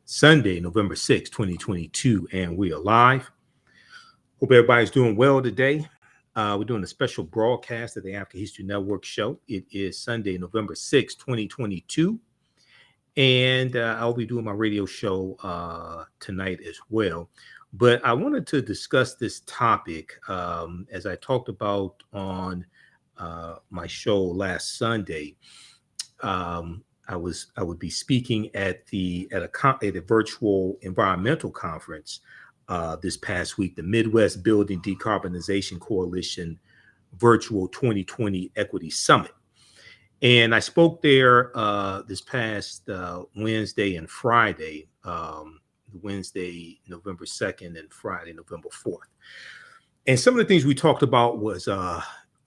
Sunday, November 6th, 2022, and we are live. Hope everybody's doing well today. We're doing a special broadcast of the African History Network show. It is Sunday, November 6th, 2022, and I'll be doing my radio show tonight as well. But I wanted to discuss this topic as I talked about on my show last Sunday. I would be speaking at a virtual environmental conference this past week, the Midwest Building Decarbonization Coalition Virtual 2020 Equity Summit. And I spoke there this past Wednesday and Friday, Wednesday, November 2nd, and Friday, November 4th. And some of the things we talked about was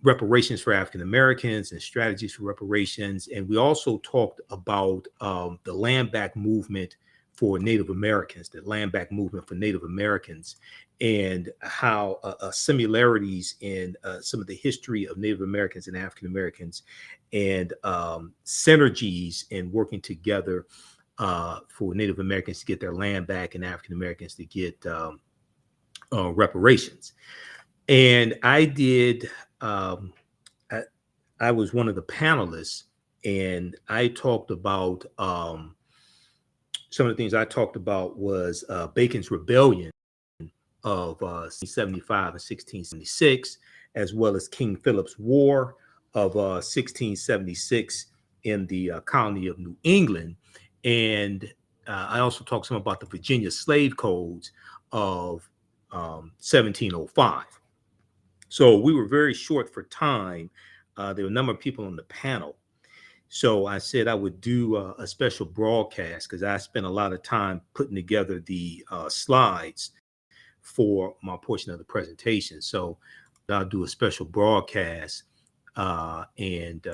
reparations for African Americans and strategies for reparations. And we also talked about the land back movement for Native Americans, the land back movement for Native Americans, and how similarities in some of the history of Native Americans and African Americans, and synergies in working together for Native Americans to get their land back and African Americans to get reparations. And I did. I was one of the panelists, and I talked about some of the things I talked about was Bacon's Rebellion of 1675 and 1676, as well as King Philip's War of 1676 in the colony of New England. And I also talked some about the Virginia slave codes of 1705. So we were very short for time. There were a number of people on the panel. So I said I would do a special broadcast because I spent a lot of time putting together the slides for my portion of the presentation. So I'll do a special broadcast and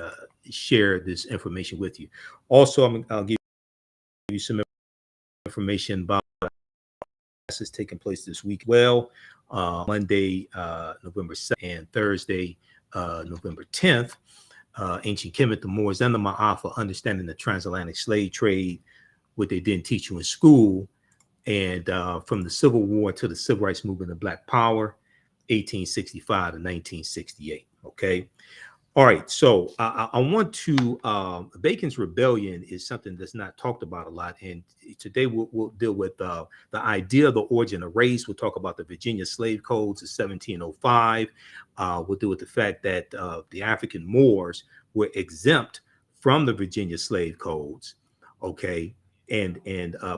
share this information with you. Also, I'll give you some information about classes taking place this week. Well, Monday, November 2nd, and Thursday, November 10th. Ancient Kemet, the Moors, and the Ma'afa, understanding the transatlantic slave trade, what they didn't teach you in school, and from the Civil War to the Civil Rights Movement of Black Power, 1865 to 1968. Okay. All right. So I want to, Bacon's Rebellion is something that's not talked about a lot. And today we'll deal with the idea of the origin of race. We'll talk about the Virginia slave codes of 1705. We'll deal with the fact that the African Moors were exempt from the Virginia slave codes. Okay. And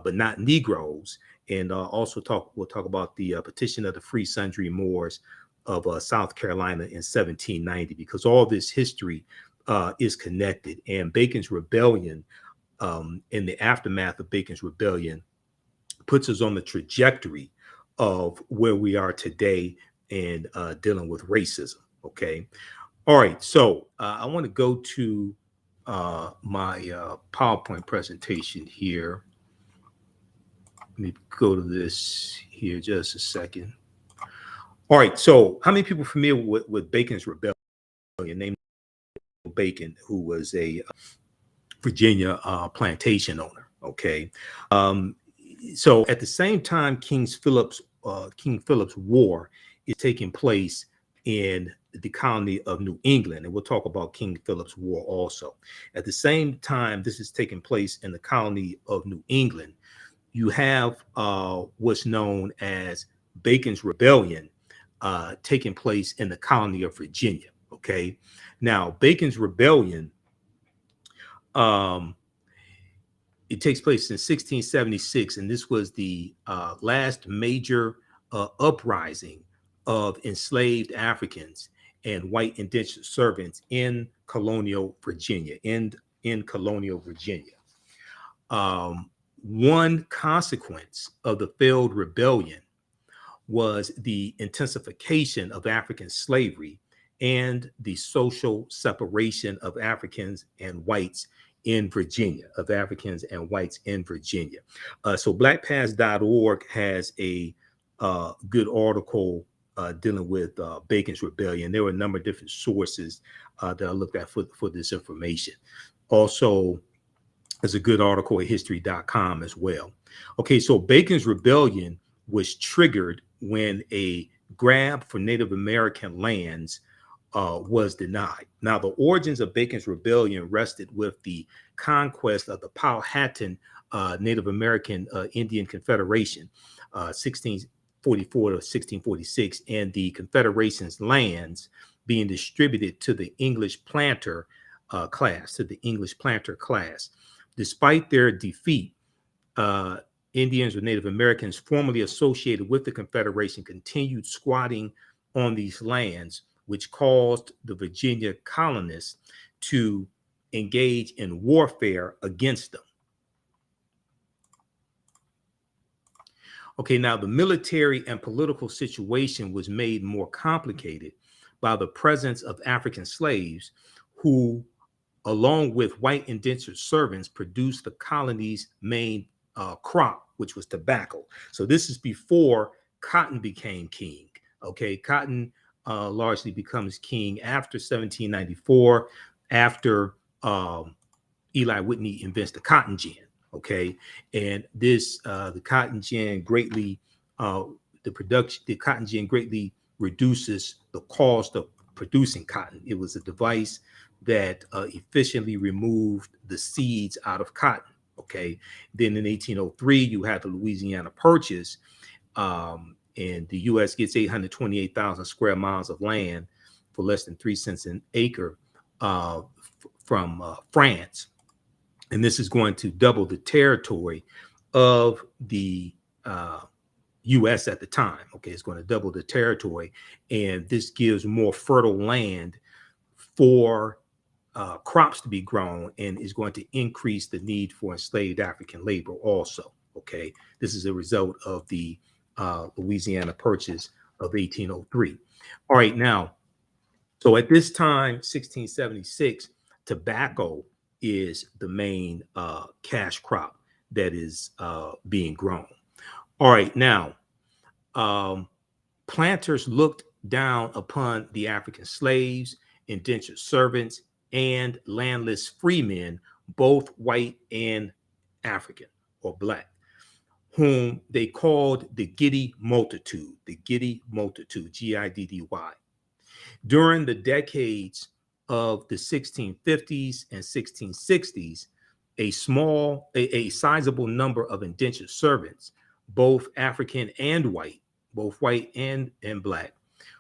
but not Negroes. And also we'll talk about the petition of the Free Sundry Moors of South Carolina in 1790, because all this history is connected. And Bacon's Rebellion, in the aftermath of Bacon's Rebellion, puts us on the trajectory of where we are today and dealing with racism. Okay. All right. So I want to go to my PowerPoint presentation here. Let me go to this here just a second. All right, so how many people are familiar with Bacon's Rebellion? Named Bacon, who was a Virginia plantation owner. Okay, so at the same time, King Philip's War is taking place in the colony of New England, and we'll talk about King Philip's War also. At the same time, this is taking place in the colony of New England. You have what's known as Bacon's Rebellion taking place in the colony of Virginia. Okay, now Bacon's Rebellion, it takes place in 1676, and this was the last major uprising of enslaved Africans and white indentured servants in colonial Virginia. One consequence of the failed rebellion was the intensification of African slavery and the social separation of Africans and whites in Virginia, So blackpast.org has a good article dealing with Bacon's Rebellion. There were a number of different sources that I looked at for this information. Also, There's a good article at history.com as well. Okay, so Bacon's rebellion was triggered when a grab for Native American lands was denied. Now, the origins of Bacon's rebellion rested with the conquest of the Powhatan Native American Indian Confederation, 1644 to 1646, and the Confederation's lands being distributed to the English planter class, Despite their defeat, Indians or Native Americans formerly associated with the Confederation continued squatting on these lands, which caused the Virginia colonists to engage in warfare against them. Okay, now the military and political situation was made more complicated by the presence of African slaves who, along with white indentured servants, produced the colony's main crop, which was tobacco. So this is before cotton became king. Okay, cotton largely becomes king after 1794, after Eli Whitney invents the cotton gin. Okay, and this the cotton gin greatly the cotton gin greatly reduces the cost of producing cotton. It was a device that efficiently removed the seeds out of cotton. Okay, then in 1803 you had the Louisiana Purchase, and the U.S. gets 828,000 square miles of land for less than 3 cents an acre from France. And this is going to double the territory of the U.S. at the time. Okay, it's going to double the territory, and this gives more fertile land for crops to be grown, and is going to increase the need for enslaved African labor also. Okay, this is a result of the Louisiana Purchase of 1803. All right, now, so at this time, 1676, tobacco is the main cash crop that is being grown. All right, now, planters looked down upon the African slaves, indentured servants, and landless freemen, both white and African or black, whom they called the giddy multitude, Giddy, during the decades of the 1650s and 1660s. A sizable number of indentured servants, both African and white, and black,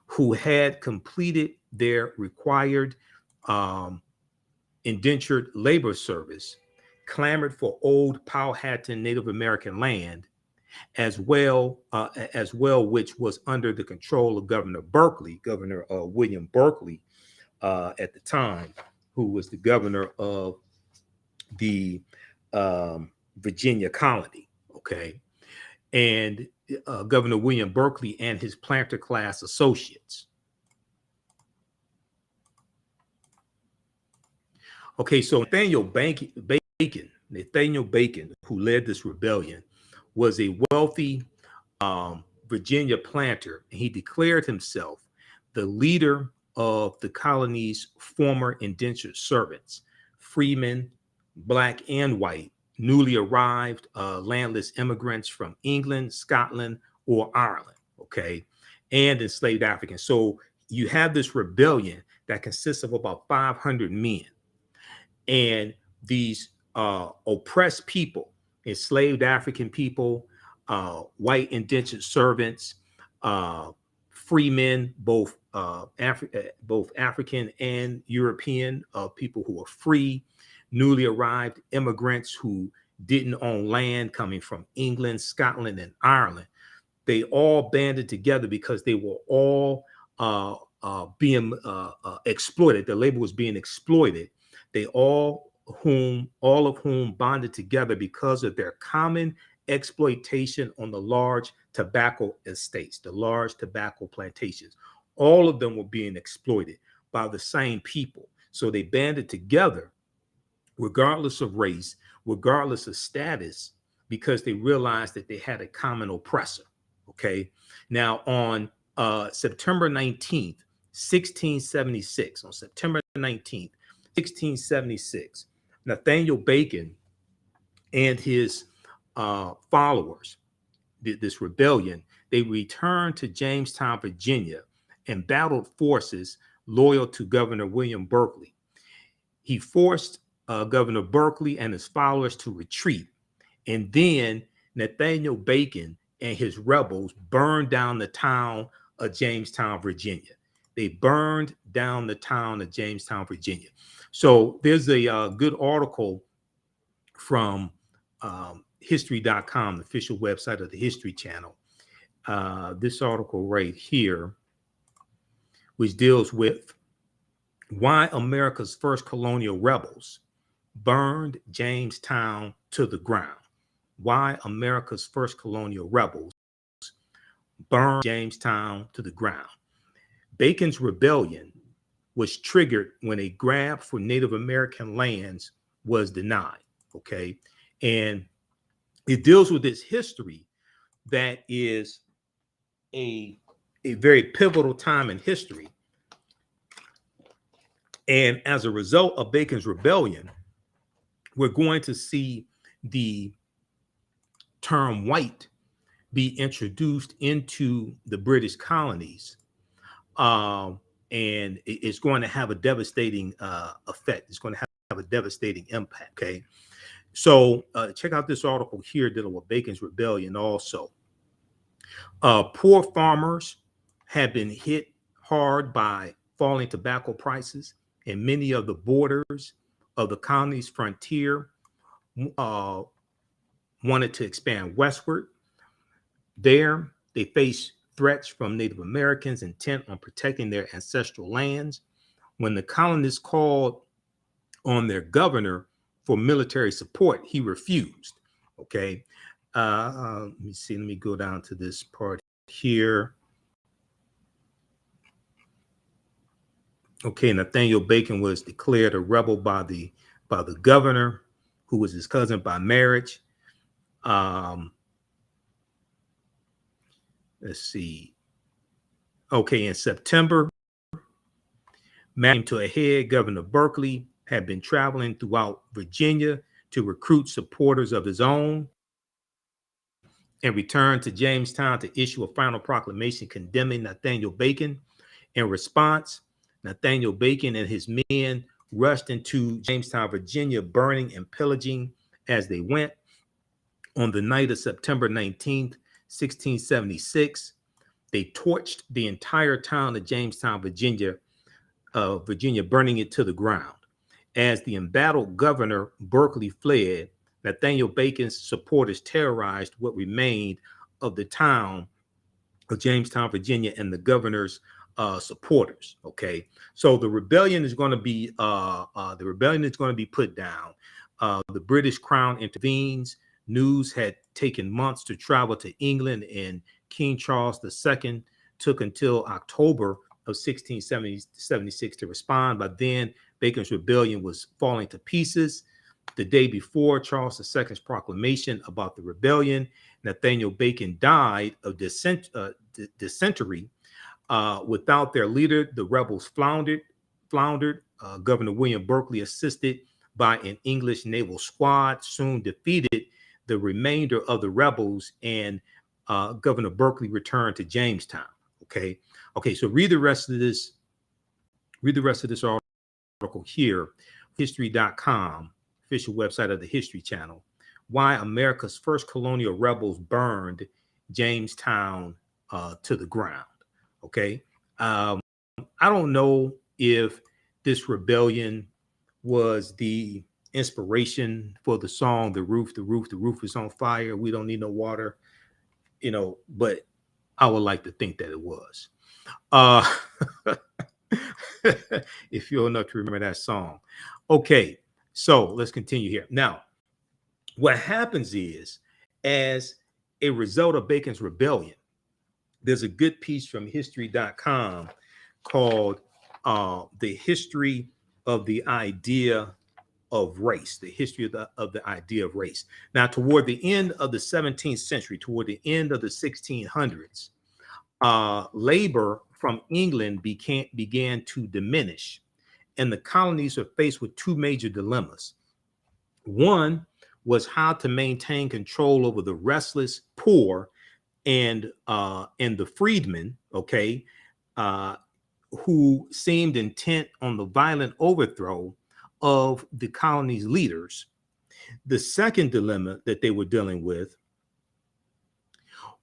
who had completed their required indentured labor service, clamored for old Powhatan Native American land, as well, which was under the control of Governor William Berkeley at the time, who was the governor of the Virginia colony. Okay, and Governor William Berkeley and his planter class associates. Okay, so Nathaniel Bacon, who led this rebellion, was a wealthy Virginia planter, and he declared himself the leader of the colony's former indentured servants, freemen, black and white, newly arrived landless immigrants from England, Scotland, or Ireland, okay, and enslaved Africans. So you have this rebellion that consists of about 500 men, and these oppressed people, enslaved African people, white indentured servants, free men, both African and European, people who are free, newly arrived immigrants who didn't own land, coming from England, Scotland, and Ireland. They all banded together because they were all being exploited. The labor was being exploited. They all of whom bonded together because of their common exploitation on the large tobacco estates, the large tobacco plantations. All of them were being exploited by the same people. So they banded together, regardless of race, regardless of status, because they realized that they had a common oppressor. Okay. Now, on September 19th, 1676, Nathaniel Bacon and his followers, this rebellion, they returned to Jamestown, Virginia, and battled forces loyal to Governor William Berkeley. He forced Governor Berkeley and his followers to retreat. And then Nathaniel Bacon and his rebels burned down the town of Jamestown, Virginia. They burned down the town of Jamestown, Virginia. So there's a good article from history.com, the official website of the History Channel. This article right here, which deals with why America's first colonial rebels burned Jamestown to the ground. Why America's first colonial rebels burned Jamestown to the ground. Bacon's rebellion was triggered when a grab for Native American lands was denied. Okay. And it deals with this history that is a very pivotal time in history. And as a result of Bacon's rebellion, we're going to see the term white be introduced into the British colonies. And it's going to have a devastating effect. It's going to have a devastating impact. Okay. So check out this article here dealing with Bacon's rebellion also. Poor farmers have been hit hard by falling tobacco prices, and many of the borders of the colony's frontier wanted to expand westward. There, they faced threats from Native Americans intent on protecting their ancestral lands. When the colonists called on their governor for military support, he refused. Okay. Let me see. Let me go down to this part here. Okay, Nathaniel Bacon was declared a rebel by the governor, who was his cousin by marriage. Let's see. Okay, in September, came to a head. Governor Berkeley had been traveling throughout Virginia to recruit supporters of his own, and returned to Jamestown to issue a final proclamation condemning Nathaniel Bacon. In response, Nathaniel Bacon and his men rushed into Jamestown, Virginia, burning and pillaging as they went. On the night of September 19th, 1676, they torched the entire town of Jamestown, Virginia, burning it to the ground. As the embattled Governor Berkeley fled, Nathaniel Bacon's supporters terrorized what remained of the town of Jamestown, Virginia, and the governor's supporters. Okay, so the rebellion is going to be put down. The British Crown intervenes. News had taken months to travel to England, and King Charles II took until October of 1676 to respond. By then, Bacon's rebellion was falling to pieces. The day before Charles II's proclamation about the rebellion, Nathaniel Bacon died of dysentery. Without their leader, the rebels floundered. Governor William Berkeley, assisted by an English naval squad, soon defeated the remainder of the rebels, and Governor Berkeley returned to Jamestown. Okay, so read the rest of this article here, history.com, official website of the History Channel. Why America's first colonial rebels burned Jamestown to the ground. Okay, I don't know if this rebellion was the inspiration for the song "The Roof is on fire. We don't need no water," but I would like to think that it was. If you're enough to remember that song. Okay, so let's continue here. Now, what happens is, as a result of Bacon's rebellion, there's a good piece from history.com called The History of the Idea of Race, the history of the idea of race. Now, toward the end of the 17th century, toward the end of the 1600s, labor from England began to diminish, and the colonies were faced with two major dilemmas. One was how to maintain control over the restless poor and the freedmen, okay, uh, who seemed intent on the violent overthrow of the colony's leaders. The second dilemma that they were dealing with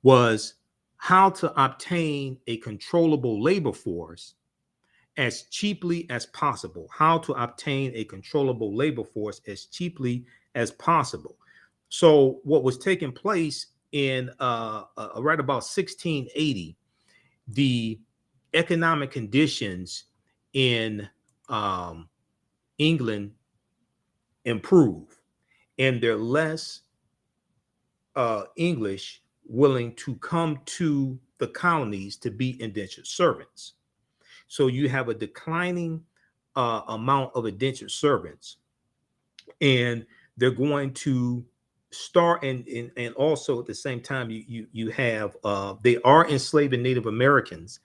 was how to obtain a controllable labor force as cheaply as possible. How to obtain a controllable labor force as cheaply as possible. So, what was taking place in right about 1680, the economic conditions in England improve, and they're less English willing to come to the colonies to be indentured servants. So you have a declining amount of indentured servants, and they're going to start, and also at the same time you have they are enslaving Native Americans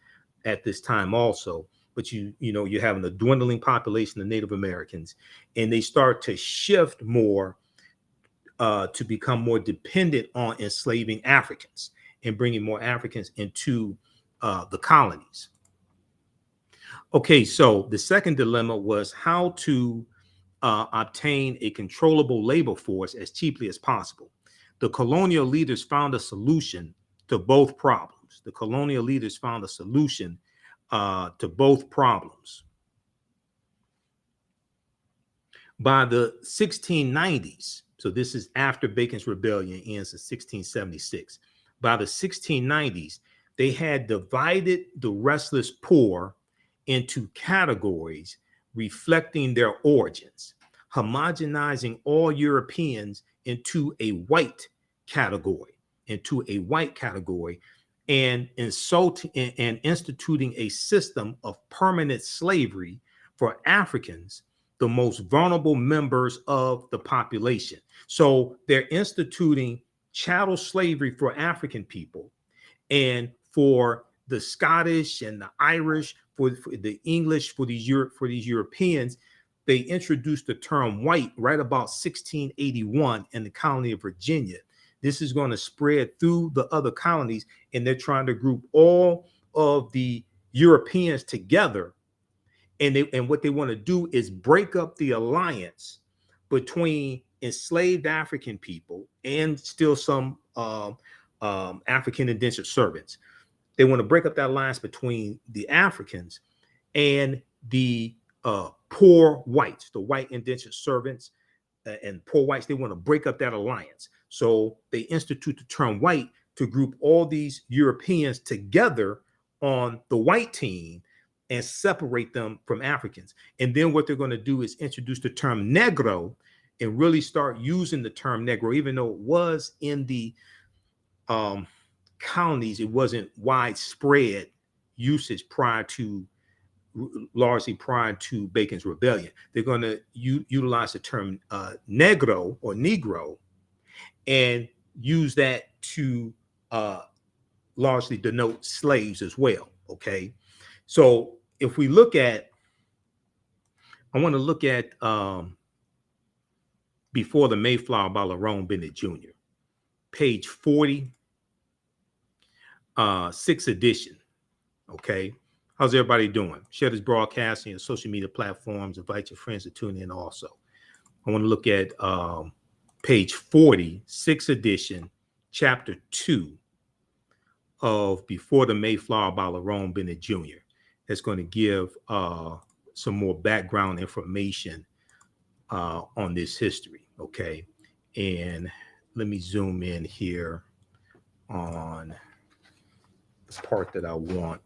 at this time also, but you're having a dwindling population of Native Americans, and they start to shift more to become more dependent on enslaving Africans and bringing more Africans into the colonies. Okay, so the second dilemma was how to obtain a controllable labor force as cheaply as possible. The colonial leaders found a solution to both problems. The colonial leaders found a solution to both problems. By the 1690s, so this is after Bacon's Rebellion ends in 1676. By the 1690s, they had divided the restless poor into categories reflecting their origins, homogenizing all Europeans into a white category, and instituting a system of permanent slavery for Africans, the most vulnerable members of the population. So they're instituting chattel slavery for African people, and for the Scottish and the Irish, for the English, for these Europeans, they introduced the term white right about 1681 in the colony of Virginia. This is going to spread through the other colonies, and they're trying to group all of the Europeans together. And what they want to do is break up the alliance between enslaved African people and still some African indentured servants. They want to break up that alliance between the Africans and the poor whites, the white indentured servants and poor whites. They want to break up that alliance. So they institute the term white to group all these Europeans together on the white team and separate them from Africans. And then what they're going to do is introduce the term Negro and really start using the term Negro, even though it was in the colonies, it wasn't widespread usage largely prior to Bacon's Rebellion. They're going to utilize the term Negro or Negro and use that to largely denote slaves as well. Okay, so if we look at, I want to look at Before the Mayflower by Lerone Bennett Jr., page 40, 6th edition. Okay, how's everybody doing? Share this broadcast on your social media platforms. Invite your friends to tune in also. I want to look at page 40, 6th edition, chapter 2 of Before the Mayflower by Lerone Bennett Jr. That's going to give some more background information on this history. Okay, and let me zoom in here on the part that I want.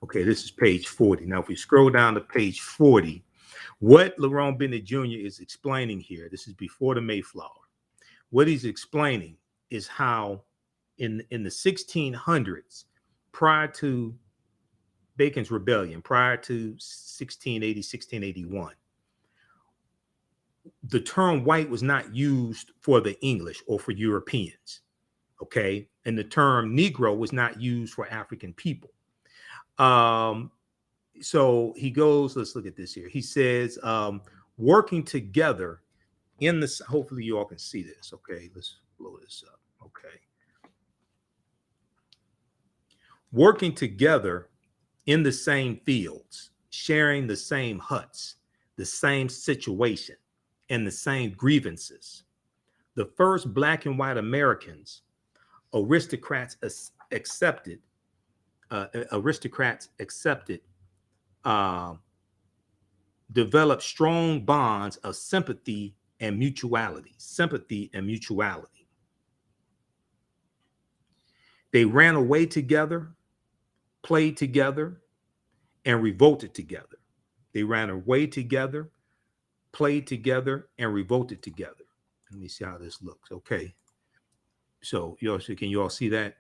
Okay, this is page 40. Now, if we scroll down to page 40, what Lerone Bennett Jr. is explaining here, this is Before the Mayflower. What he's explaining is how in the 1600s, prior to Bacon's Rebellion, prior to 1680, 1681, the term white was not used for the English or for Europeans. Okay, and the term Negro was not used for African people. So he goes, let's look at this here. He says, working together in this. Hopefully you all can see this. Okay, let's blow this up. Okay. Working together in the same fields, sharing the same huts, the same situation, and the same grievances. The first Black and white Americans, aristocrats accepted, uh, developed strong bonds of sympathy and mutuality. Sympathy and mutuality. They ran away together, played together, and revolted together. They ran away together, played together, and revolted together. Let me see how this looks. Okay. So can you all see that?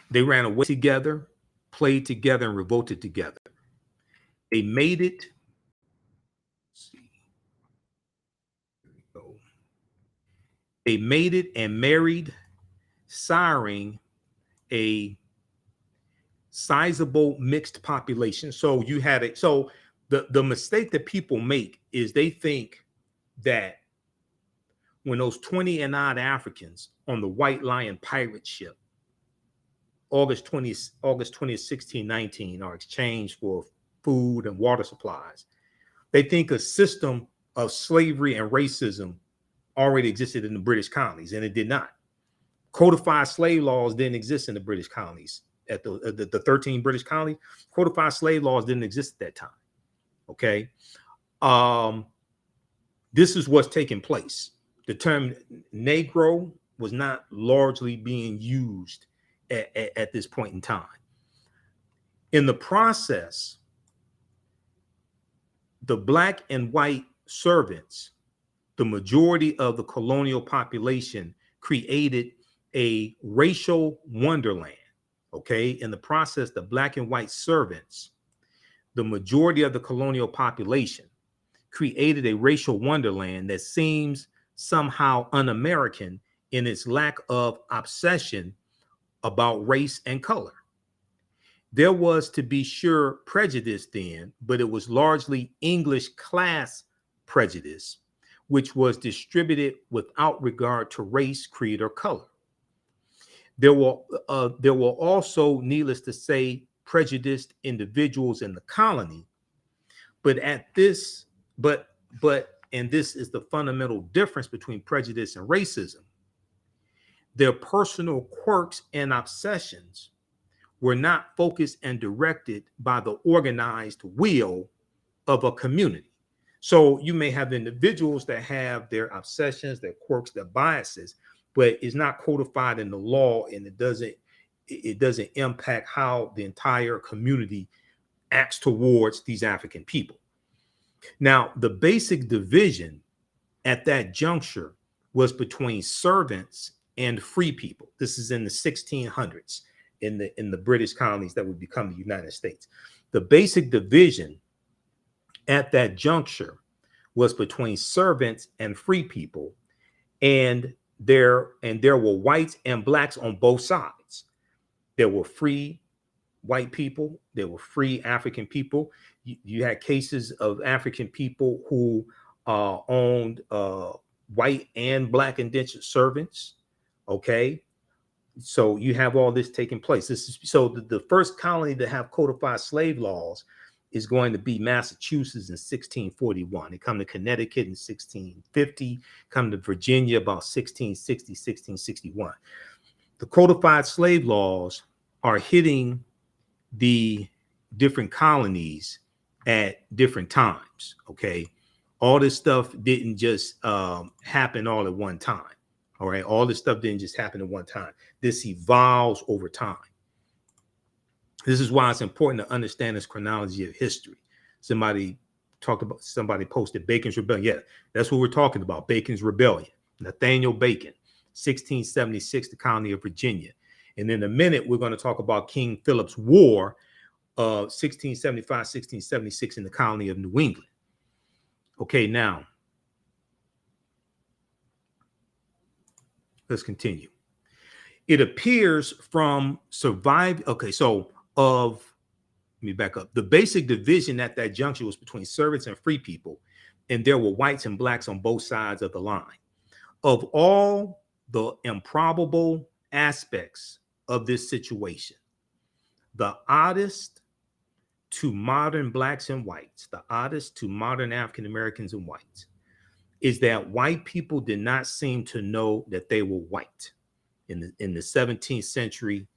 They ran away together, played together, and revolted together. They made it. Let's see. They made it and married, siring a sizable mixed population. So you had it. So the mistake that people make is they think that when those 20 and odd Africans on the White Lion pirate ship, August 20th, 1619, are exchanged for food and water supplies, they think a system of slavery and racism already existed in the British colonies, and it did not. Codified slave laws didn't exist in the British colonies. At the 13 British colonies, codified slave laws didn't exist at that time. Okay. This is what's taking place. The term Negro was not largely being used at this point in time. In the process, the Black and white servants, the majority of the colonial population, created a racial wonderland. Okay. In the process, the Black and white servants, the majority of the colonial population, created a racial wonderland that seems somehow un-American in its lack of obsession about race and color. There was, to be sure, prejudice then, but it was largely English class prejudice, which was distributed without regard to race, creed, or color. There were also, needless to say, prejudiced individuals in the colony, and this is the fundamental difference between prejudice and racism. Their personal quirks and obsessions were not focused and directed by the organized will of a community. So you may have individuals that have their obsessions, their quirks, their biases, but it's not codified in the law, and it doesn't impact how the entire community acts towards these African people. Now, the basic division at that juncture was between servants and free people. This is in the 1600s in the British colonies that would become the United States. The basic division at that juncture was between servants and free people, and there were whites and blacks on both sides. There were free white people, there were free African people. You had cases of African people who owned white and black indentured servants. Okay, so you have all this taking place. This is so the first colony to have codified slave laws is going to be Massachusetts in 1641. They come to Connecticut in 1650, come to Virginia about 1660, 1661. The codified slave laws are hitting the different colonies at different times. Okay, all this stuff didn't just happen all at one time. All right, all this stuff didn't just happen at one time. This evolves over time. This is why it's important to understand this chronology of history. Somebody posted Bacon's Rebellion. Yeah, that's what we're talking about. Bacon's Rebellion. Nathaniel Bacon, 1676, the colony of Virginia. And in a minute, we're going to talk about King Philip's War of 1675, 1676 in the colony of New England. Okay, now let's continue. It appears from of let me back up. The basic division at that juncture was between servants and free people, and there were whites and blacks on both sides of the line. Of all the improbable aspects of this situation, the oddest to modern blacks and whites, the oddest to modern African Americans and whites, is that white people did not seem to know that they were white in the 17th century,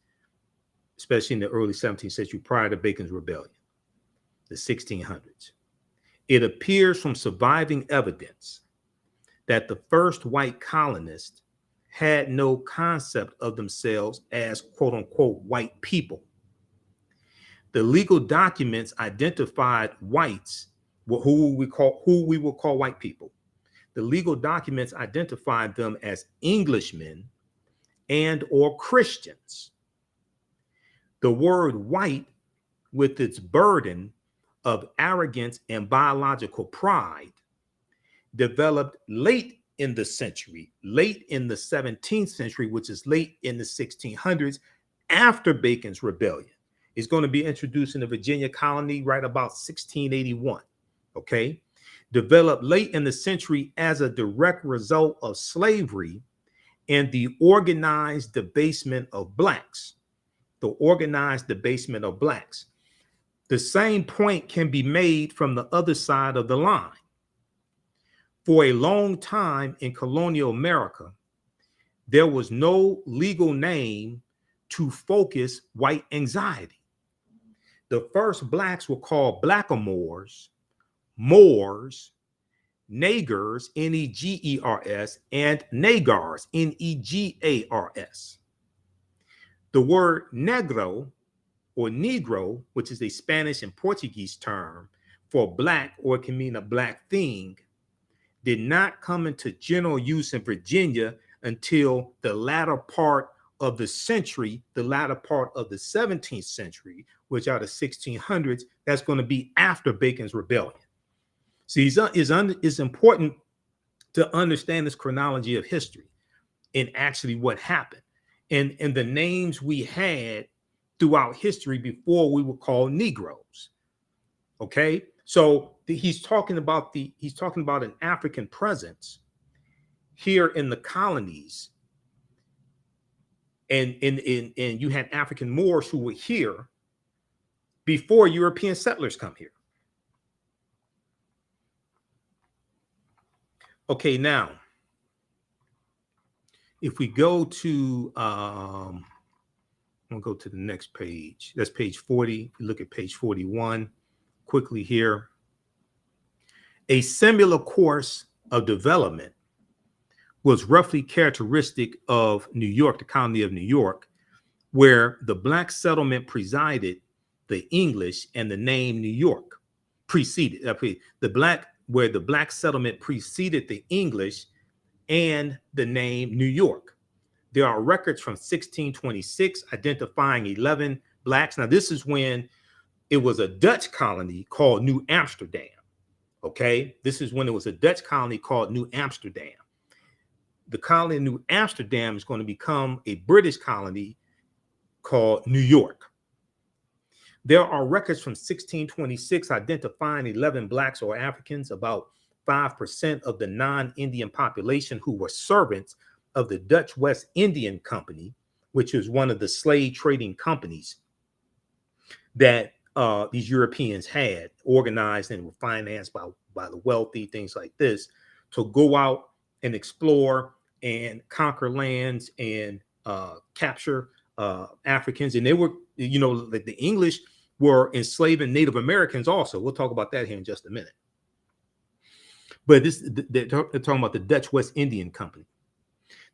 especially in the early 17th century, prior to Bacon's Rebellion, the 1600s. It appears from surviving evidence that the first white colonists had no concept of themselves as quote unquote white people. The legal documents identified whites, who we will call white people. The legal documents identified them as Englishmen and or Christians. The word white, with its burden of arrogance and biological pride, developed late in the century, late in the 17th century, which is late in the 1600s, after Bacon's Rebellion. It's going to be introduced in the Virginia colony right about 1681, okay? Developed late in the century as a direct result of slavery and the organized debasement of blacks. The organized debasement of blacks. The same point can be made from the other side of the line. For a long time in colonial America, there was no legal name to focus white anxiety. The first blacks were called blackamoors, Moors, Negers, Negers, and Negars, Negars. The word negro or negro, which is a Spanish and Portuguese term for black, or it can mean a black thing, did not come into general use in Virginia until the latter part of the century, the latter part of the 17th century, which are the 1600s. That's going to be after Bacon's Rebellion. See, it's important to understand this chronology of history and actually what happened and the names we had throughout history before we were called Negroes. Okay, so he's talking about an African presence here in the colonies, and you had African Moors who were here before European settlers come here. Okay, now if we go to we'll go to the next page. That's page 40. If you look at page 41 quickly here. A similar course of development was roughly characteristic of New York, the colony of New York, where the black settlement preceded the English and the name New York preceded where the black settlement preceded the English and the name New York. There are records from 1626 identifying 11 blacks. Now, this is when it was a Dutch colony called New Amsterdam. Okay, this is when it was a Dutch colony called New Amsterdam. The colony of New Amsterdam is going to become a British colony called New York. There are records from 1626 identifying 11 blacks or Africans, about 5% of the non-Indian population, who were servants of the Dutch West Indian Company, which is one of the slave trading companies that these Europeans had, organized and were financed by the wealthy, things like this, to go out and explore and conquer lands and capture Africans. And they were, the English were enslaving Native Americans also. We'll talk about that here in just a minute. But they're talking about the Dutch West Indian Company.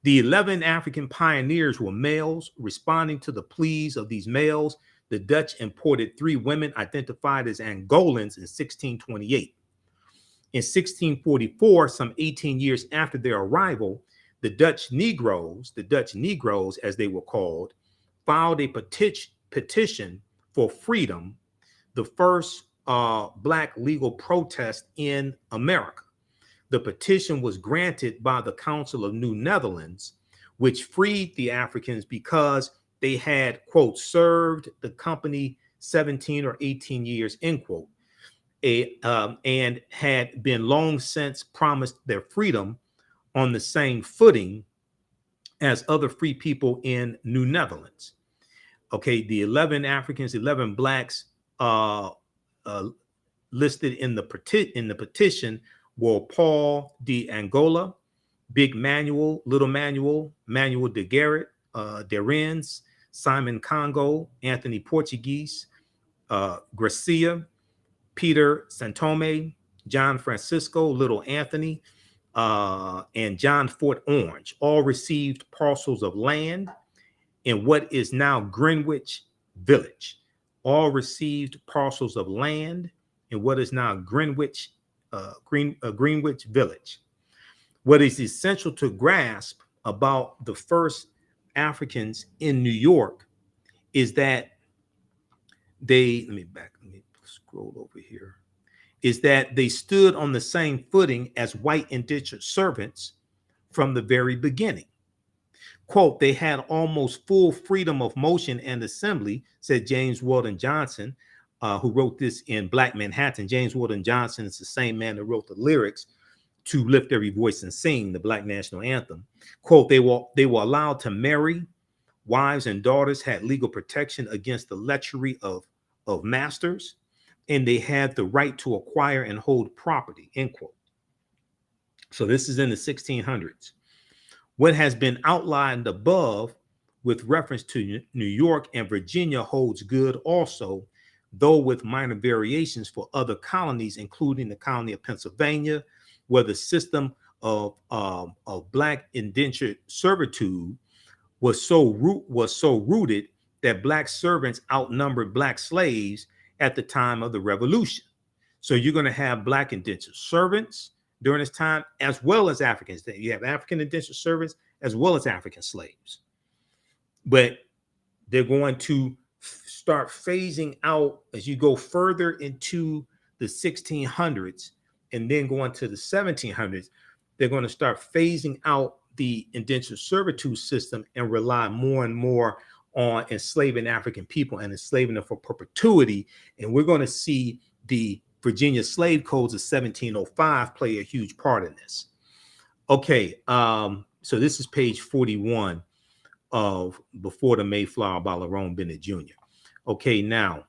The 11 African pioneers were males. Responding to the pleas of these males, the Dutch imported 3 women identified as Angolans in 1628. In 1644, some 18 years after their arrival, the Dutch Negroes, as they were called, filed a petition for freedom, the first black legal protest in America. The petition was granted by the Council of New Netherlands, which freed the Africans because they had, quote, served the company 17 or 18 years, end quote, and had been long since promised their freedom on the same footing as other free people in New Netherlands. Okay, the 11 Africans, 11 blacks uh, listed in the petition were Paul de Angola, Big Manuel, Little Manuel, Manuel de Garrett, Derens, Simon Congo, Anthony Portuguese, Gracia, Peter Santome, John Francisco, Little Anthony, and John Fort Orange. All received parcels of land in what is now Greenwich Village. All received parcels of land in what is now Greenwich Village. What is essential to grasp about the first Africans in New York is that let me scroll over here, is that they stood on the same footing as white indentured servants from the very beginning. Quote, they had almost full freedom of motion and assembly, said James Weldon Johnson, who wrote this in Black Manhattan. James Weldon Johnson is the same man that wrote the lyrics to Lift Every Voice and Sing, the Black National Anthem. Quote, they were allowed to marry. Wives and daughters had legal protection against the lechery of masters, and they had the right to acquire and hold property, end quote. So this is in the 1600s. What has been outlined above with reference to New York and Virginia holds good also, though with minor variations for other colonies, including the colony of Pennsylvania, where the system of black indentured servitude was so rooted that black servants outnumbered black slaves at the time of the Revolution. So you're going to have black indentured servants during this time, as well as Africans. You have African indentured servants as well as African slaves. But they're going to start phasing out as you go further into the 1600s and then going to the 1700s. They're going to start phasing out the indentured servitude system and rely more and more on enslaving African people and enslaving them for perpetuity. And we're going to see the Virginia slave codes of 1705 play a huge part in this. Okay, so this is page 41 of Before the Mayflower by Lerone Bennett Jr. Okay, now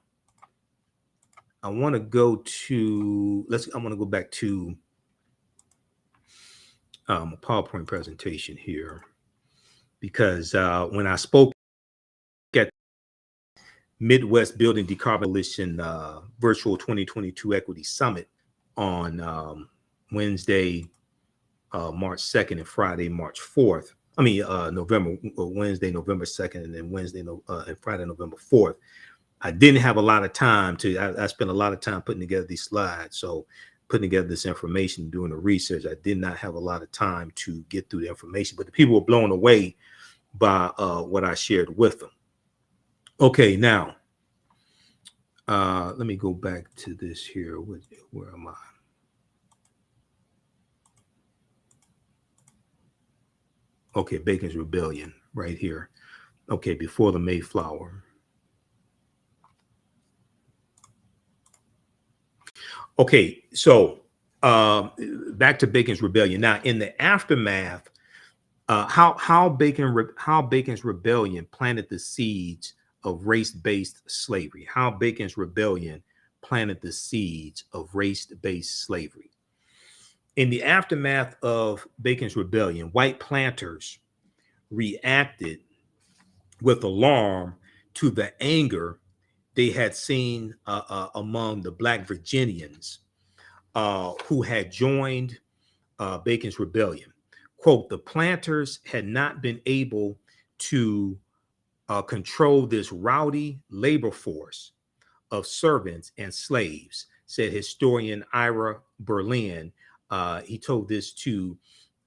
I want to go to, I want to go back to a PowerPoint presentation here, because when I spoke at Midwest Building Decarbonization Virtual 2022 Equity Summit on Wednesday, March 2nd and Friday, March 4th. I mean, Wednesday, November 2nd, and then Wednesday and Friday, November 4th. I didn't have a lot of time I spent a lot of time putting together these slides. So putting together this information, doing the research, I did not have a lot of time to get through the information, but the people were blown away by what I shared with them. Okay, now, let me go back to this here. Where am I? Okay, Bacon's Rebellion right here. Okay, Before the Mayflower. Okay, so back to Bacon's Rebellion. Now, in the aftermath, how Bacon's Rebellion planted the seeds of race-based slavery. How Bacon's Rebellion planted the seeds of race-based slavery. In the aftermath of Bacon's Rebellion, white planters reacted with alarm to the anger they had seen among the Black Virginians who had joined Bacon's Rebellion. Quote, the planters had not been able to control this rowdy labor force of servants and slaves, said historian Ira Berlin. He told this to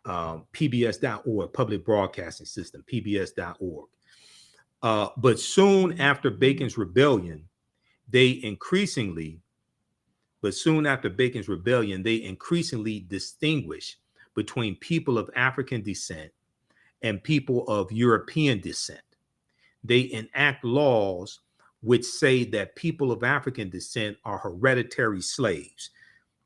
PBS.org, Public Broadcasting System, PBS.org. But soon after Bacon's Rebellion, they increasingly distinguish between people of African descent and people of European descent. They enact laws which say that people of African descent are hereditary slaves.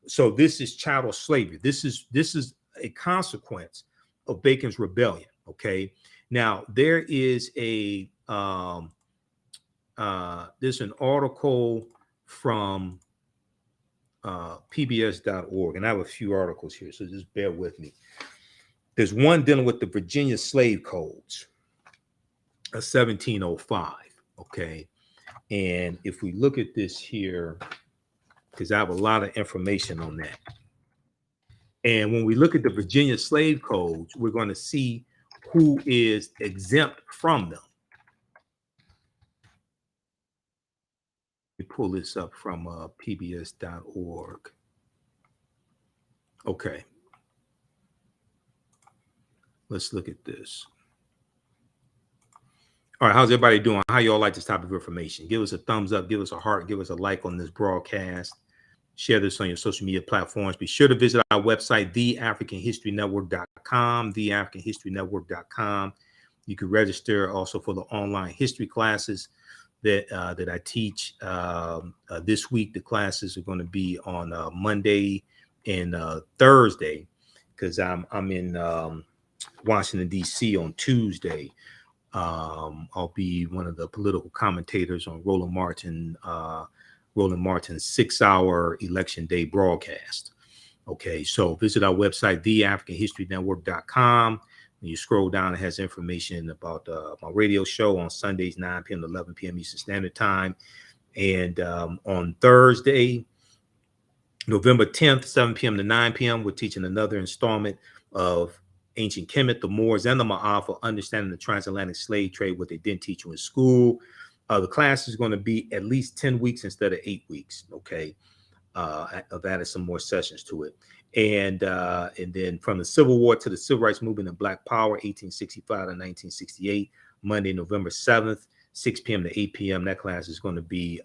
So this is chattel slavery. This is a consequence of Bacon's rebellion. Okay. Now there is there's an article from PBS.org, and I have a few articles here, so just bear with me. There's one dealing with the Virginia slave codes of 1705. Okay. And if we look at this here, because I have a lot of information on that. And when we look at the Virginia slave codes, we're going to see who is exempt from them. Let me pull this up from pbs.org. Okay. Let's look at this. All right, how's everybody doing? How y'all like this type of information? Give us a thumbs up, give us a heart, give us a like on this broadcast. Share this on your social media platforms. Be sure to visit our website, TheAHNHistoryNetwork.com, TheAHNHistoryNetwork.com. You can register also for the online history classes that I teach. This week, the classes are going to be on Monday and Thursday, because I'm in Washington, D.C. on Tuesday. I'll be one of the political commentators on Roland Martin's 6-hour election day broadcast. Okay, so visit our website, TheAfricanHistoryNetwork.com. When you scroll down, it has information about my radio show on Sundays, 9 p.m. to 11 p.m. Eastern Standard Time. And on Thursday, November 10th, 7 p.m. to 9 p.m., we're teaching another installment of Ancient Kemet, the Moors, and the Ma'afa, understanding the transatlantic slave trade, what they didn't teach you in school. The class is going to be at least 10 weeks instead of 8 weeks. Okay. I've added some more sessions to it. And then from the Civil War to the Civil Rights Movement and Black Power, 1865 to 1968, Monday, November 7th, 6 p.m. to 8 p.m. That class is going to be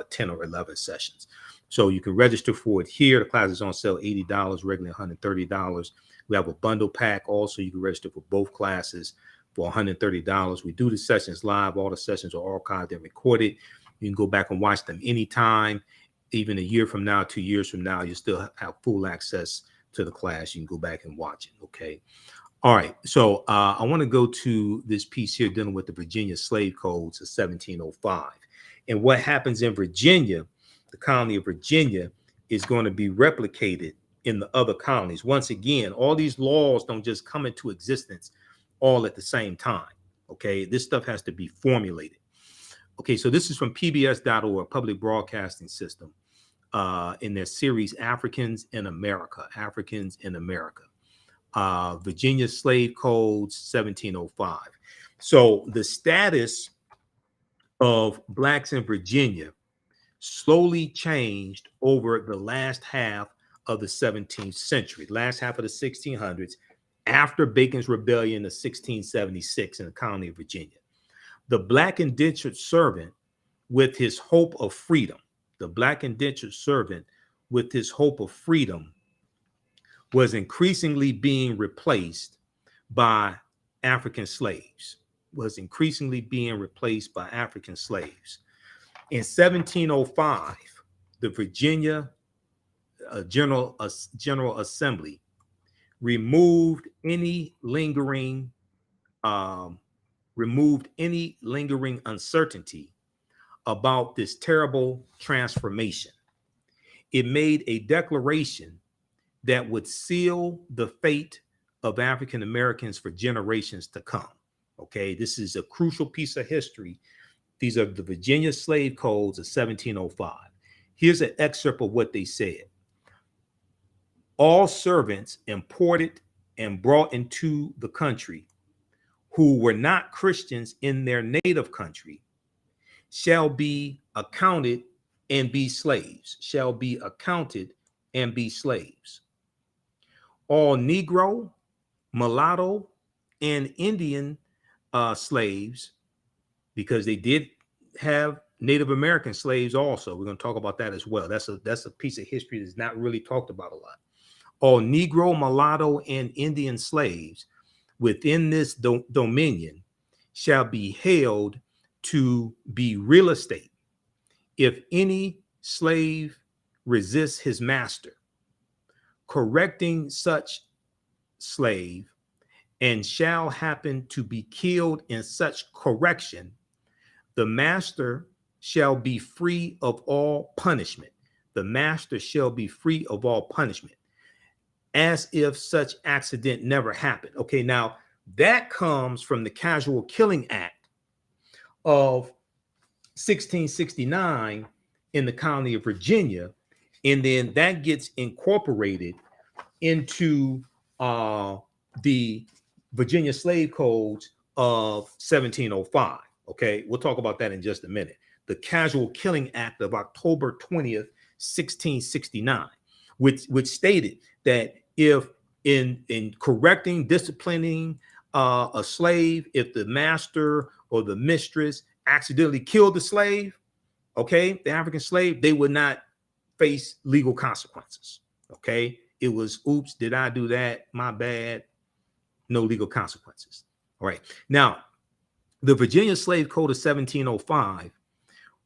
10 or 11 sessions. So you can register for it here. The class is on sale, $80, regularly $130. We have a bundle pack also. You can register for both classes for $130. We do the sessions live. All the sessions are archived and recorded. You can go back and watch them anytime. Even a year from now, 2 years from now, you still have full access to the class. You can go back and watch it. Okay. All right. So I want to go to this piece here dealing with the Virginia slave codes of 1705. And what happens in Virginia, the colony of Virginia, is going to be replicated in the other colonies. Once again, all these laws don't just come into existence all at the same time. Okay. This stuff has to be formulated. Okay. So this is from PBS.org, Public Broadcasting System, in their series, Africans in America, Africans in America. Virginia Slave Codes 1705. So the status of Blacks in Virginia slowly changed over the last half of the 17th century, last half of the 1600s, after Bacon's Rebellion of 1676 in the colony of Virginia. The Black indentured servant with his hope of freedom, the Black indentured servant with his hope of freedom was increasingly being replaced by African slaves, In 1705, the Virginia General Assembly removed any lingering uncertainty about this terrible transformation. It made a declaration that would seal the fate of African Americans for generations to come. Okay, this is a crucial piece of history. These are the Virginia slave codes of 1705. Here's an excerpt of what they said. All servants imported and brought into the country who were not Christians in their native country shall be accounted and be slaves, All Negro, mulatto, and Indian slaves, because they did have Native American slaves also. We're going to talk about that as well. That's a piece of history that's not really talked about a lot. All Negro, mulatto, and Indian slaves within this dominion shall be held to be real estate. if any slave resists his master, correcting such slave, and shall happen to be killed in such correction, the master shall be free of all punishment. The master shall be free of all punishment, as if such accident never happened. Okay, now that comes from the Casual Killing Act of 1669 in the colony of Virginia, and then that gets incorporated into the Virginia slave codes of 1705. Okay, we'll talk about that in just a minute. The Casual Killing Act of October 20th, 1669, which stated that if in correcting, disciplining a slave, if the master or the mistress accidentally killed the slave, okay, the African slave, they would not face legal consequences. Okay, it was, oops, did I do that? My bad. No legal consequences. All right. Now, the Virginia Slave Code of 1705,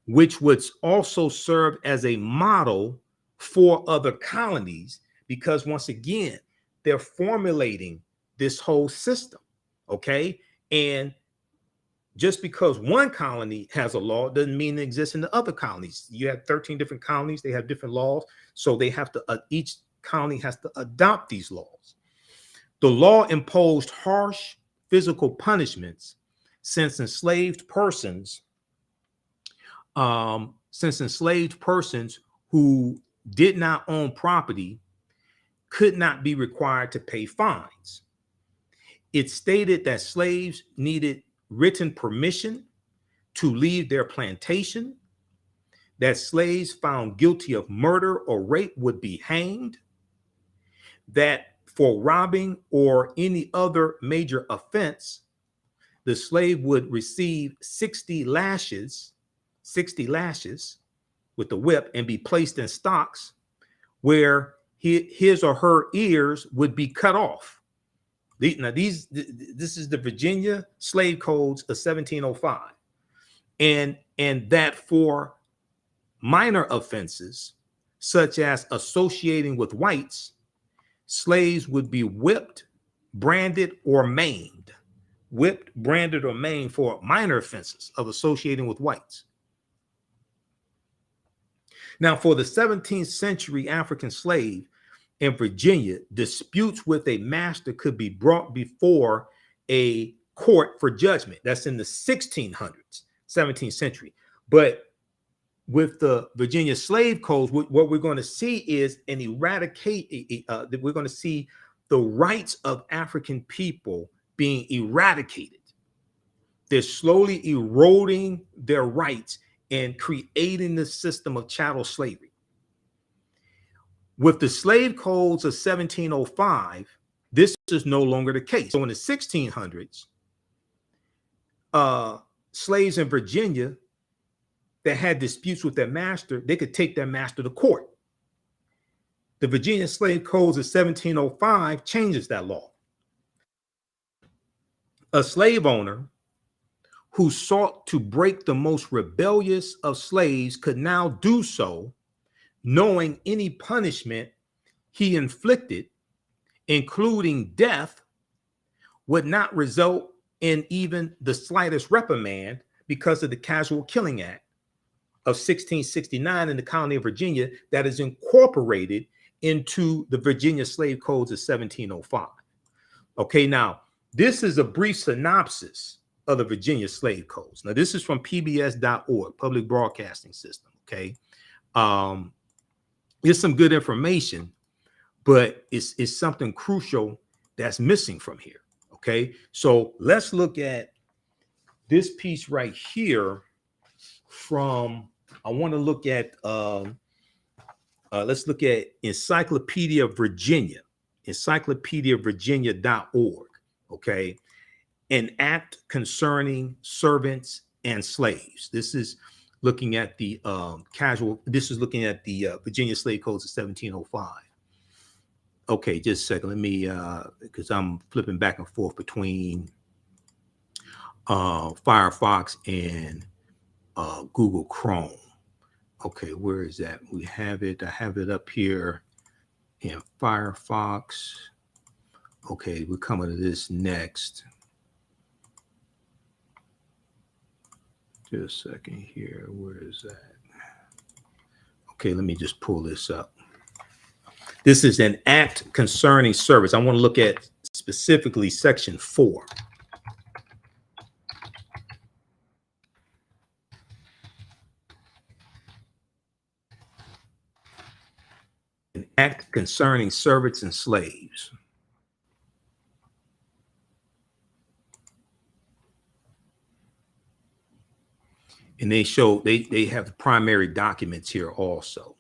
which would also serve as a model for other colonies, because once again, they're formulating this whole system. Okay. And just because one colony has a law doesn't mean it exists in the other colonies. You have 13 different colonies, they have different laws. So they have to, each colony has to adopt these laws. The law imposed harsh physical punishments since enslaved persons who did not own property could not be required to pay fines. It stated that slaves needed written permission to leave their plantation, that slaves found guilty of murder or rape would be hanged, that for robbing or any other major offense, the slave would receive 60 lashes with the whip and be placed in stocks where his or her ears would be cut off. This is the Virginia slave codes of 1705. And that for minor offenses, such as associating with whites, slaves would be whipped, branded, or maimed. Whipped, branded, or maimed for minor offenses of associating with whites. Now, for the 17th century African slave in Virginia, disputes with a master could be brought before a court for judgment. That's in the 1600s, 17th century. But with the Virginia slave codes, what we're going to see is we're going to see the rights of African people being eradicated. They're slowly eroding their rights and creating the system of chattel slavery. With the slave codes of 1705, this is no longer the case. So in the 1600s, slaves in Virginia that had disputes with their master, they could take their master to court. The Virginia slave codes of 1705 changes that law. A slave owner who sought to break the most rebellious of slaves could now do so, knowing any punishment he inflicted, including death, would not result in even the slightest reprimand because of the Casual Killing Act of 1669 in the colony of Virginia that is incorporated into the Virginia slave codes of 1705. Okay, now this is a brief synopsis of the Virginia slave codes. Now this is from pbs.org, Public Broadcasting System. Okay, it's some good information, but it's something crucial that's missing from here. Okay, so let's look at this piece right here from, I want to look at, let's look at Encyclopedia Virginia, encyclopediavirginia.org. Okay, an act concerning servants and slaves. This is looking at the Virginia slave codes of 1705. Okay, just a second. Let me, because I'm flipping back and forth between Firefox and Google Chrome. Okay, where is that? We have it. I have it up here in Firefox. Okay, we're coming to this next. Just a second here. Where is that? Okay, let me just pull this up. This is an act concerning service. I want to look at specifically section 4. An act concerning servants and slaves. And they show they have the primary documents here also.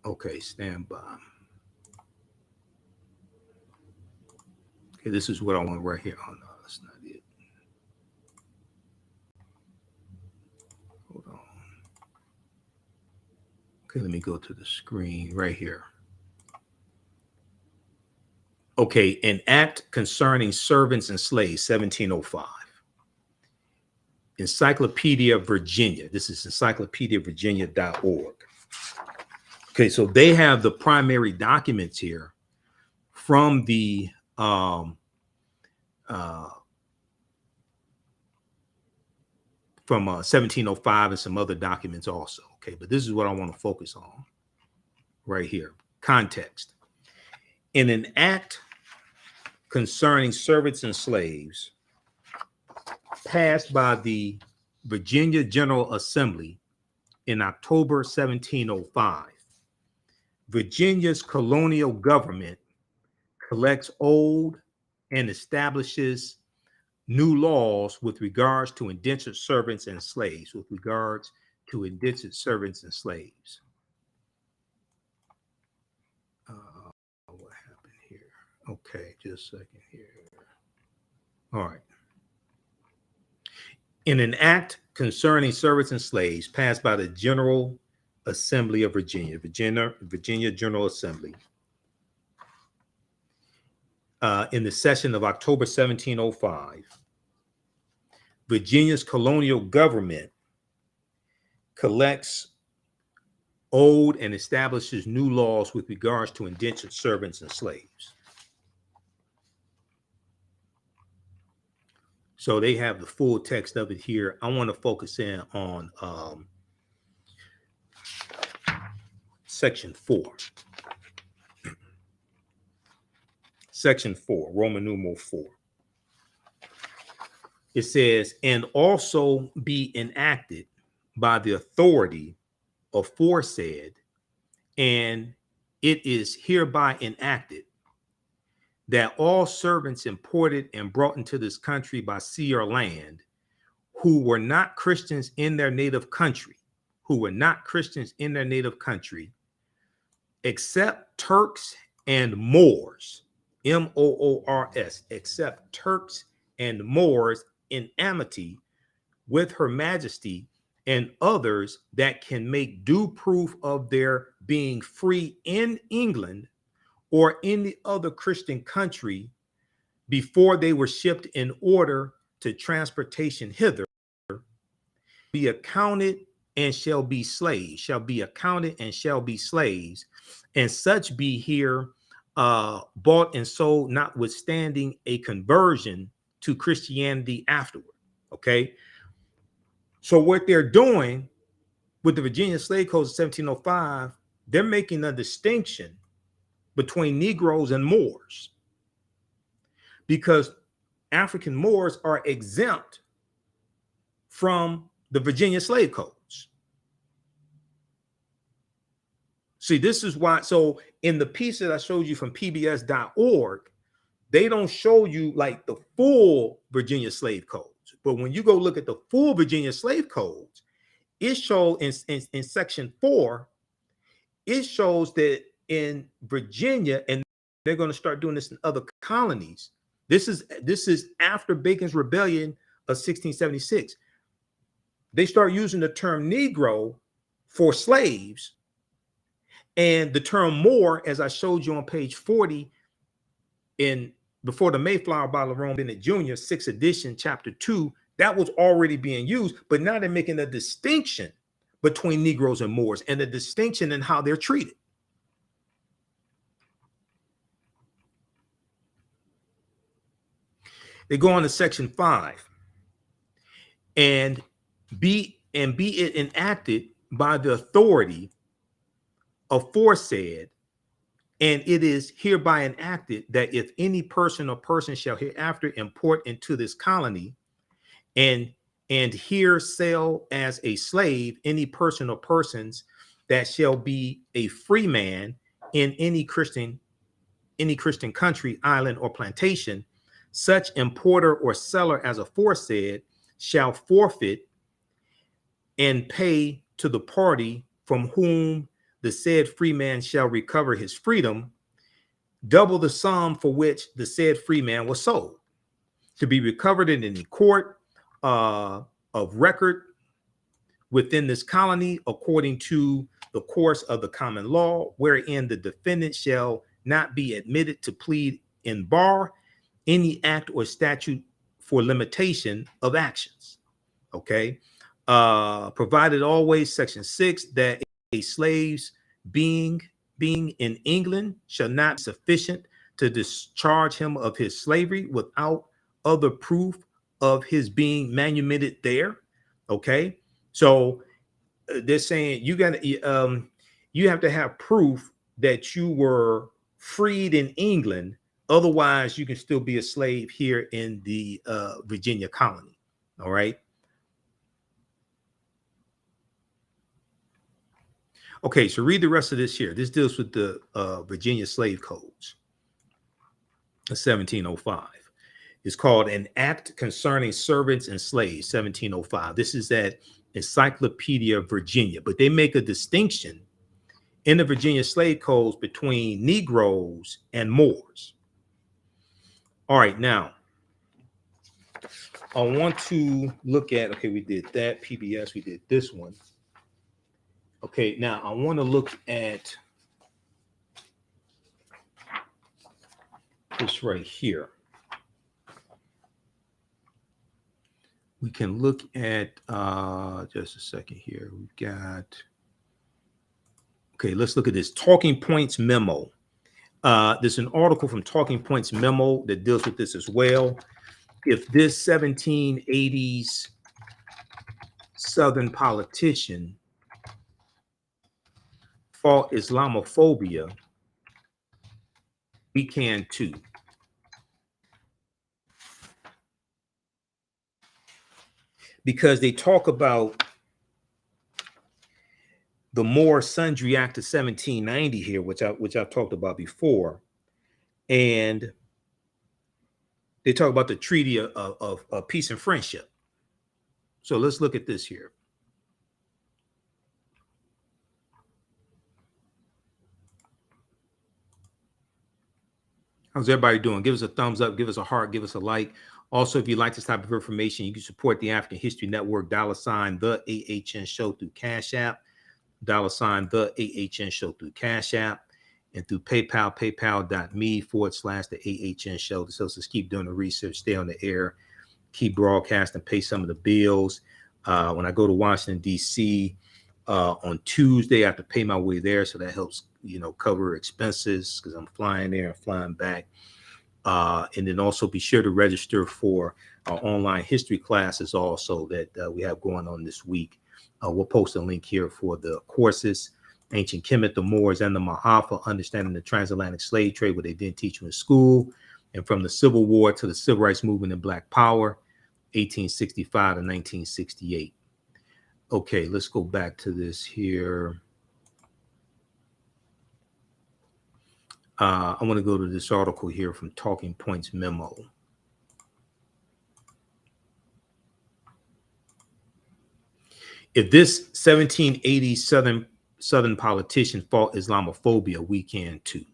Okay, stand by. Okay, this is what I want right here. Oh no, that's not it. Hold on. Okay, let me go to the screen right here. Okay, an act concerning servants and slaves, 1705. Encyclopedia Virginia. This is encyclopediavirginia.org. Okay, so they have the primary documents here from the from 1705 and some other documents also. Okay, but this is what I want to focus on right here. Context. In an act concerning servants and slaves passed by the Virginia General Assembly in October 1705, Virginia's colonial government collects old and establishes new laws with regards to indentured servants and slaves, with regards to indentured servants and slaves. What happened here? Okay, just a second here. All right. In an act concerning servants and slaves passed by the General Assembly of Virginia General Assembly, in the session of October 1705, Virginia's colonial government collects old and establishes new laws with regards to indentured servants and slaves. So they have the full text of it here. I want to focus in on section 4. Section 4, Roman numeral 4. It says, and also be enacted by the authority aforesaid, and it is hereby enacted that all servants imported and brought into this country by sea or land who were not Christians in their native country, except Turks and Moors, Moors, except Turks and Moors in amity with Her Majesty and others that can make due proof of their being free in England or any other Christian country before they were shipped in order to transportation hither, be accounted and shall be slaves, and such be here bought and sold, notwithstanding a conversion to Christianity afterward. Okay. So what they're doing with the Virginia Slave Code of 1705, they're making a distinction between Negroes and Moors, because African Moors are exempt from the Virginia slave codes. See, this is why. So in the piece that I showed you from pbs.org, they don't show you like the full Virginia slave codes. But when you go look at the full Virginia slave codes, it shows in section 4, it shows that in Virginia, and they're going to start doing this in other colonies. This is after Bacon's Rebellion of 1676. They start using the term Negro for slaves, and the term Moor, as I showed you on page 40 in Before the Mayflower by Lerone Bennett Jr., 6th edition, chapter 2, that was already being used, but now they're making a distinction between Negroes and Moors and the distinction in how they're treated. They go on to section 5, and be it enacted by the authority aforesaid, and it is hereby enacted that if any person or person shall hereafter import into this colony and here sell as a slave any person or persons that shall be a free man in any Christian country, island, or plantation, such importer or seller as aforesaid shall forfeit and pay to the party from whom the said free man shall recover his freedom double the sum for which the said free man was sold, to be recovered in any court of record within this colony according to the course of the common law, wherein the defendant shall not be admitted to plead in bar any act or statute for limitation of actions. Okay. Provided always, section 6, that a slave's being in England shall not be sufficient to discharge him of his slavery without other proof of his being manumitted there. Okay. So they're saying you have to have proof that you were freed in England. Otherwise, you can still be a slave here in the Virginia colony. All right. Okay, so read the rest of this here. This deals with the Virginia slave codes of 1705. It's called An Act Concerning Servants and Slaves, 1705. This is at Encyclopedia Virginia, but they make a distinction in the Virginia slave codes between Negroes and Moors. All right, now I want to look at, okay, we did that, PBS, we did this one. Okay, now I want to look at this right here. We can look at, just a second here. We've got, okay, let's look at this Talking Points memo. There's an article from Talking Points memo that deals with this as well. If this 1780s Southern politician fought Islamophobia, we can too. Because they talk about the Moor Sundry Act of 1790 here, which I've talked about before, and they talk about the Treaty of Peace and Friendship. So let's look at this here. How's everybody doing? Give us a thumbs up, give us a heart, give us a like. Also, if you like this type of information, you can support the African History Network, $ the AHN Show through Cash App, $ the AHN Show through Cash App, and through PayPal, paypal.me / the AHN Show. This helps us keep doing the research, stay on the air, keep broadcasting, pay some of the bills. When I go to Washington, D.C. On Tuesday, I have to pay my way there. So that helps, cover expenses because I'm flying there and flying back. And then also be sure to register for our online history classes also that we have going on this week. We'll post a link here for the courses, Ancient Kemet, the Moors, and the Mahafa, Understanding the Transatlantic Slave Trade, what they didn't teach you in school, and from the Civil War to the Civil Rights Movement and Black Power, 1865 to 1968. Okay, let's go back to this here. I want to go to this article here from Talking Points memo. If this 1780 Southern politician fought Islamophobia, we can too.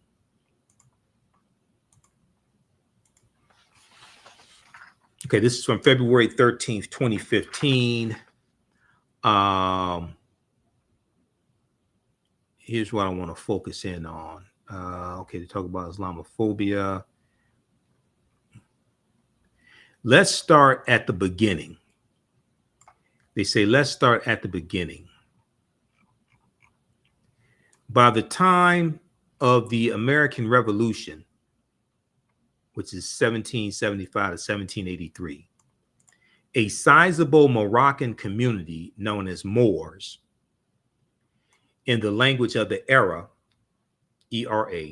Okay, this is from February 13th, 2015. Here's what I want to focus in on. Okay, to talk about Islamophobia. Let's start at the beginning. They say, let's start at the beginning. By the time of the American Revolution, which is 1775 to 1783, a sizable Moroccan community known as Moors, in the language of the era, ERA,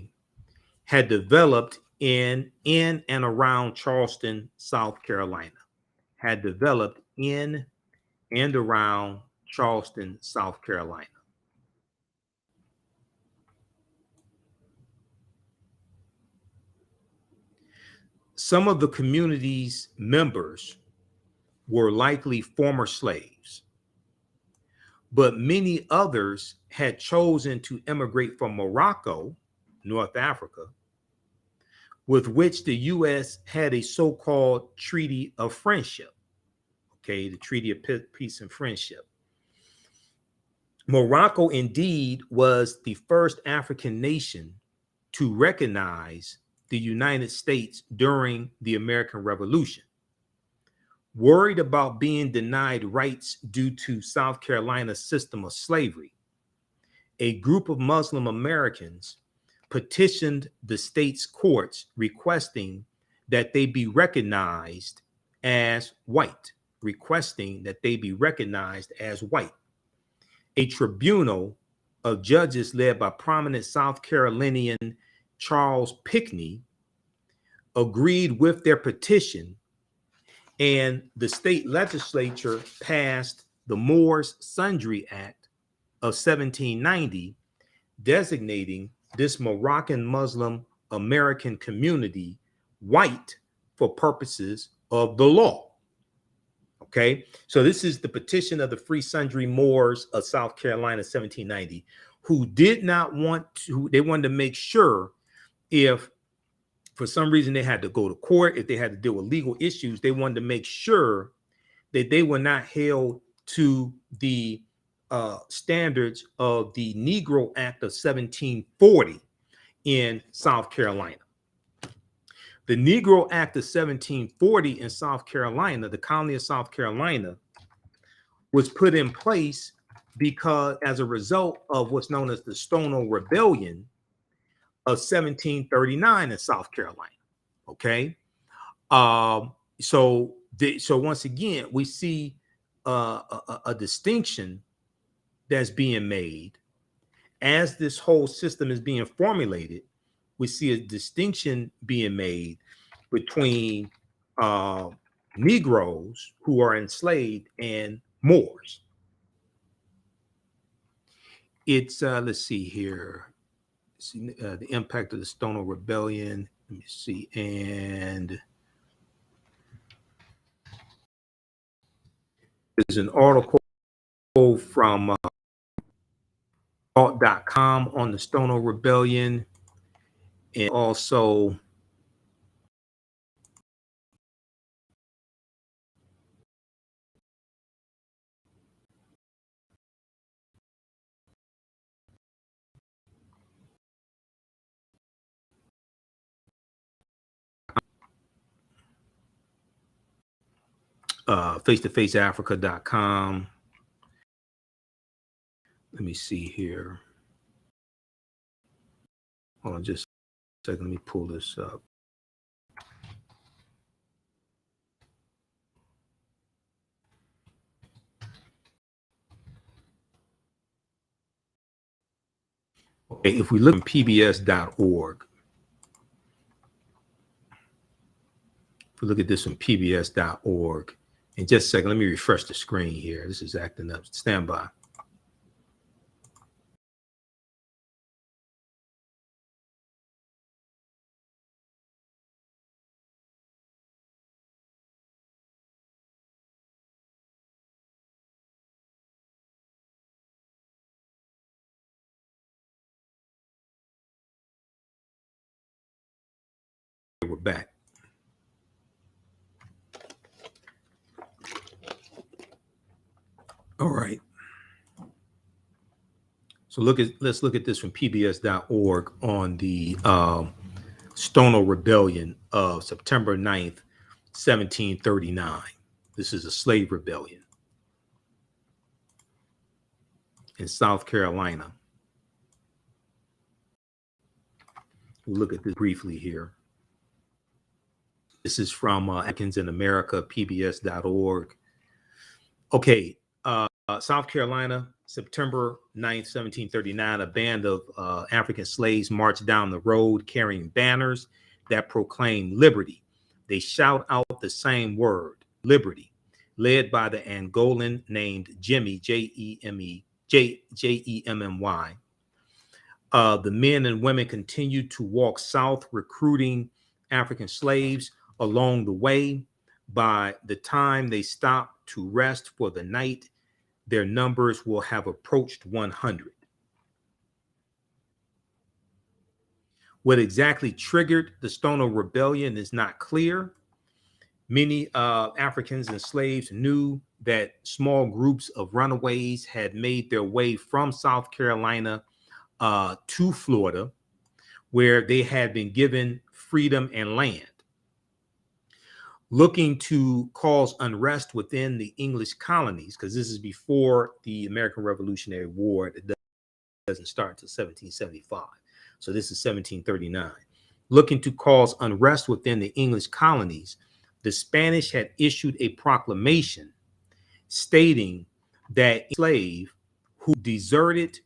had developed in and around Charleston, South Carolina. Had developed in and around Charleston, South Carolina. Some of the community's members were likely former slaves, but many others had chosen to immigrate from Morocco, North Africa, with which the U.S. had a so-called Treaty of Friendship. Okay, the Treaty of Peace and Friendship. Morocco indeed was the first African nation to recognize the United States during the American Revolution. Worried about being denied rights due to South Carolina's system of slavery, a group of Muslim Americans petitioned the state's courts requesting that they be recognized as white, A tribunal of judges led by prominent South Carolinian Charles Pinckney agreed with their petition, and the state legislature passed the Moor Sundry Act of 1790, designating this Moroccan Muslim American community white for purposes of the law. Okay, so this is the petition of the Free Sundry Moors of South Carolina, 1790, who did not want to, they wanted to make sure if for some reason they had to go to court, if they had to deal with legal issues, they wanted to make sure that they were not held to the standards of the Negro Act of 1740 in South Carolina. The Negro Act of 1740 in South Carolina, the colony of South Carolina, was put in place because as a result of what's known as the Stonewall Rebellion of 1739 in South Carolina. Okay, so once again we see a distinction that's being made as this whole system is being formulated. We see a distinction being made between Negroes who are enslaved and Moors. It's let's see here. See the impact of the Stonewall Rebellion. Let me see, and there's an article from .com on the Stonewall Rebellion, and also face-to-faceafrica.com. Let me see here. Hold on just a second. Let me pull this up. Okay, if we look at pbs.org, if we look at this on pbs.org, in just a second, let me refresh the screen here. This is acting up. Stand by. We're back. All right. So let's look at this from pbs.org on the Stonewall Rebellion of September 9th, 1739. This is a slave rebellion in South Carolina. We'll look at this briefly here. This is from Africans in America, pbs.org. Okay, South Carolina, September 9th, 1739, a band of African slaves marched down the road carrying banners that proclaim liberty. They shout out the same word, liberty, led by the Angolan named Jemmy, Jemmy. The men and women continued to walk south, recruiting African slaves along the way. By the time they stopped to rest for the night, their numbers will have approached 100. What exactly triggered the Stono Rebellion is not clear. Many Africans and slaves knew that small groups of runaways had made their way from South Carolina to Florida, where they had been given freedom and land. Looking to cause unrest within the English colonies, because this is before the American Revolutionary War. It doesn't start until 1775. So this is 1739. Looking to cause unrest within the English colonies, the Spanish had issued a proclamation stating that a slave who deserted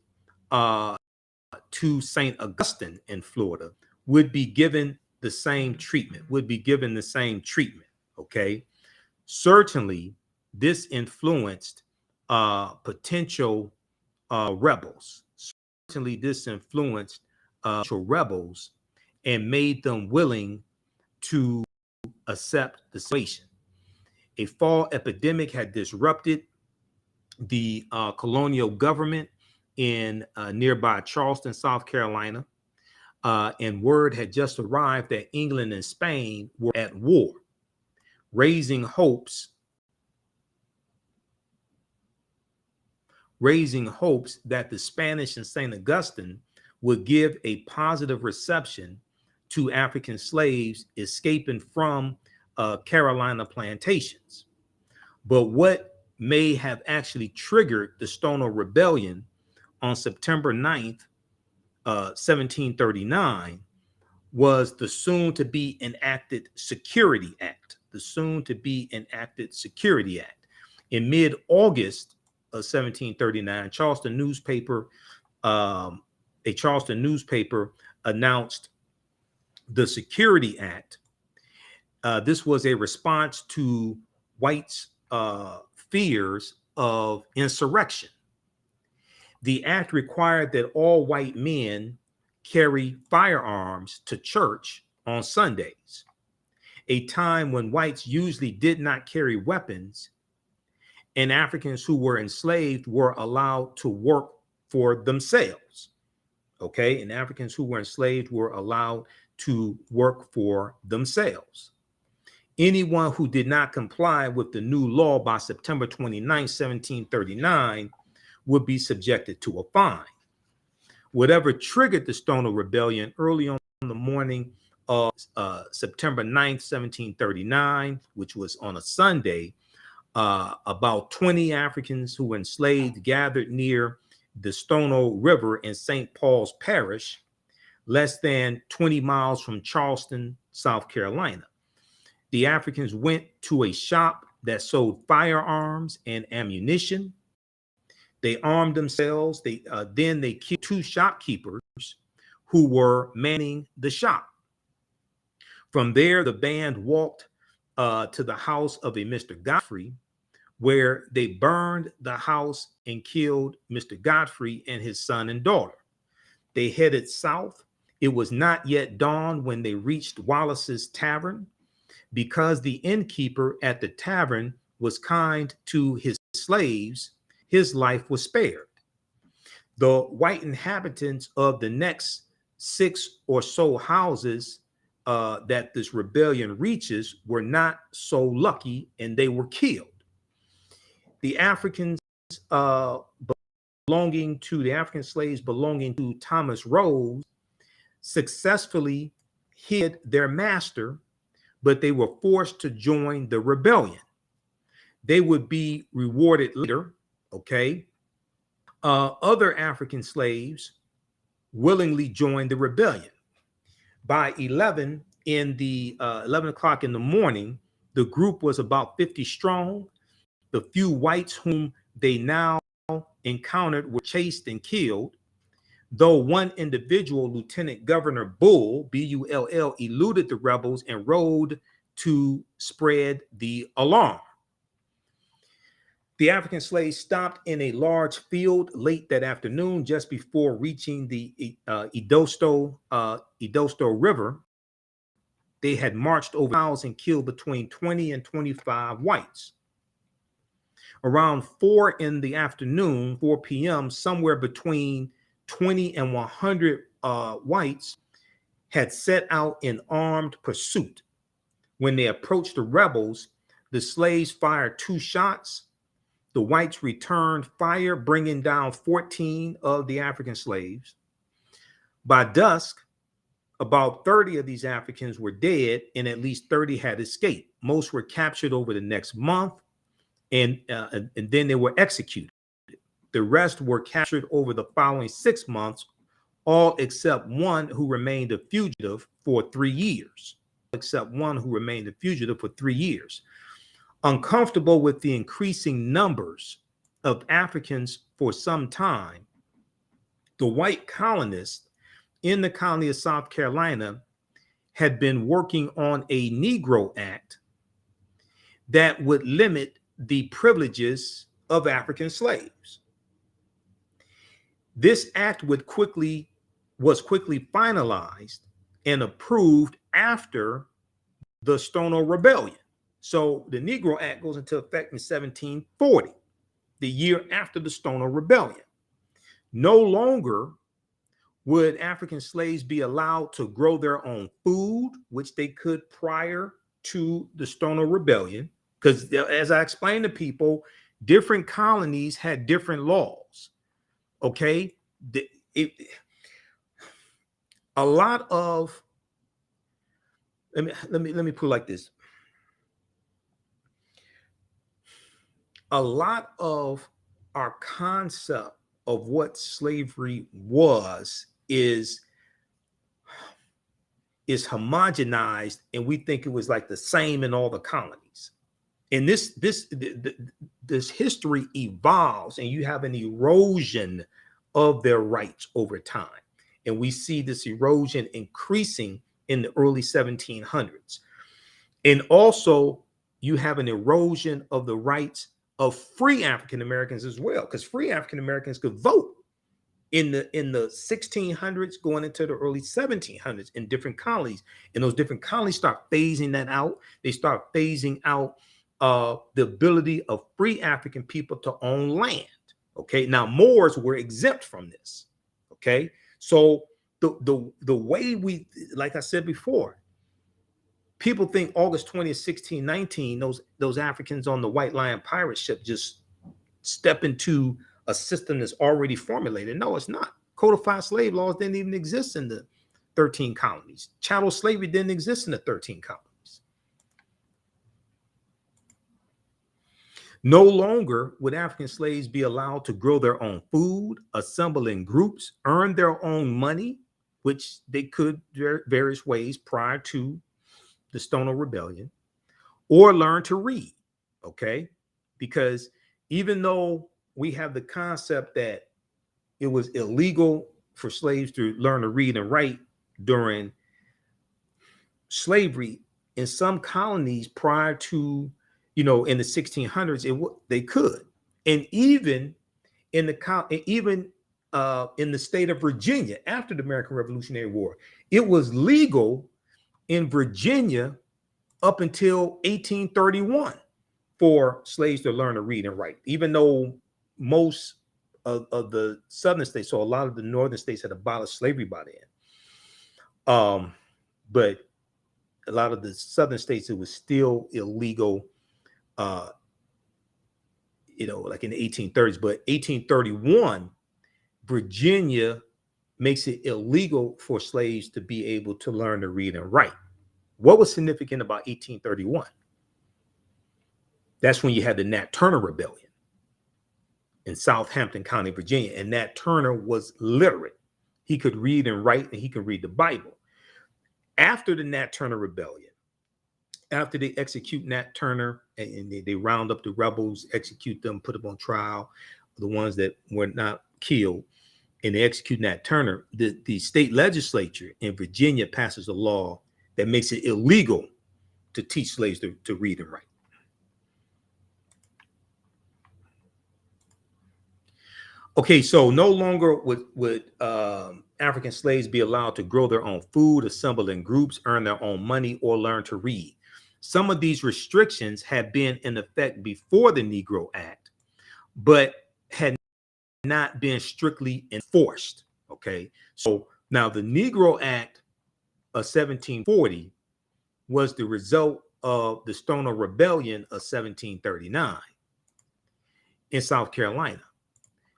to St. Augustine in Florida would be given the same treatment, okay? Certainly, this influenced potential rebels. Certainly, this influenced rebels and made them willing to accept the situation. A fall epidemic had disrupted the colonial government in nearby Charleston, South Carolina, and word had just arrived that England and Spain were at war, raising hopes that the Spanish and St. Augustine would give a positive reception to African slaves escaping from Carolina plantations. But what may have actually triggered the Stono Rebellion on September 9th, 1739, was the soon-to-be enacted Security Act. In mid-August of 1739, a Charleston newspaper announced the Security Act. This was a response to whites' fears of insurrection. The act required that all white men carry firearms to church on Sundays, a time when whites usually did not carry weapons, and Africans who were enslaved were allowed to work for themselves. Okay, and Africans who were enslaved were allowed to work for themselves. Anyone who did not comply with the new law by September 29, 1739, would be subjected to a fine. Whatever triggered the Stono Rebellion early on the morning of September 9th, 1739, which was on a Sunday, about 20 Africans who were enslaved gathered near the Stono River in St. Paul's Parish, less than 20 miles from Charleston, South Carolina. The Africans went to a shop that sold firearms and ammunition. They armed themselves. Then they killed two shopkeepers who were manning the shop. From there, the band walked to the house of a Mr. Godfrey, where they burned the house and killed Mr. Godfrey and his son and daughter. They headed south. It was not yet dawn when they reached Wallace's Tavern. Because the innkeeper at the tavern was kind to his slaves, his life was spared. The white inhabitants of the next 6 or so houses that this rebellion reaches were not so lucky, and they were killed. The African slaves belonging to Thomas Rose successfully hid their master, but they were forced to join the rebellion. They would be rewarded later, okay? Other African slaves willingly joined the rebellion. By 11 o'clock in the morning, the group was about 50 strong. The few whites whom they now encountered were chased and killed, though one individual, Lieutenant Governor Bull, Bull, eluded the rebels and rode to spread the alarm. The African slaves stopped in a large field late that afternoon, just before reaching the Edosto River. They had marched over miles and killed between 20 and 25 whites. Around 4 in the afternoon, 4 p.m., somewhere between 20 and 100 whites had set out in armed pursuit. When they approached the rebels, the slaves fired 2 shots. The whites returned fire, bringing down 14 of the African slaves. By dusk, about 30 of these Africans were dead, and at least 30 had escaped. Most were captured over the next month, and then they were executed. The rest were captured over the following 6 months, all except one who remained a fugitive for 3 years. Uncomfortable with the increasing numbers of Africans for some time, the white colonists in the colony of South Carolina had been working on a Negro Act that would limit the privileges of African slaves. This act was quickly finalized and approved after the Stono Rebellion. So the Negro Act goes into effect in 1740, the year after the Stono Rebellion. No longer would African slaves be allowed to grow their own food, which they could prior to the Stono Rebellion, because as I explained to people, different colonies had different laws. Okay, a lot of let me put it like this. A lot of our concept of what slavery was is homogenized, and we think it was like the same in all the colonies. And this history evolves, and you have an erosion of their rights over time. And we see this erosion increasing in the early 1700s. And also you have an erosion of the rights of free African Americans as well, because free African Americans could vote in the 1600s going into the early 1700s in different colonies. And those different colonies start phasing that out. They start phasing out the ability of free African people to own land. Okay, now Moors were exempt from this. Okay, so the way we, like I said before, people think August 20th, 1619, those Africans on the White Lion pirate ship just step into a system that's already formulated. No, it's not. Codified slave laws didn't even exist in the 13 colonies. Chattel slavery didn't exist in the 13 colonies. No longer would African slaves be allowed to grow their own food, assemble in groups, earn their own money, which they could various ways prior to the Stono Rebellion, or learn to read. Okay, because even though we have the concept that it was illegal for slaves to learn to read and write during slavery, in some colonies prior to, in the 1600s, they could. And even in the state of Virginia after the American Revolutionary War, it was legal in Virginia up until 1831 for slaves to learn to read and write, even though most of the southern states, so a lot of the northern states, had abolished slavery by then. But a lot of the southern states, it was still illegal, like in the 1830s. But 1831, Virginia makes it illegal for slaves to be able to learn to read and write. What was significant about 1831? That's when you had the Nat Turner Rebellion in Southampton County, Virginia. And Nat Turner was literate. He could read and write, and he could read the Bible. After the Nat Turner Rebellion, after they execute Nat Turner and they round up the rebels, execute them, put them on trial, the ones that were not killed, and they execute Nat Turner, the state legislature in Virginia passes a law that makes it illegal to teach slaves to read and write. Okay, so no longer would African slaves be allowed to grow their own food, assemble in groups, earn their own money, or learn to read. Some of these restrictions had been in effect before the Negro Act, but had not been strictly enforced. Okay, so now the Negro Act of 1740 was the result of the Stoner Rebellion of 1739 in South Carolina.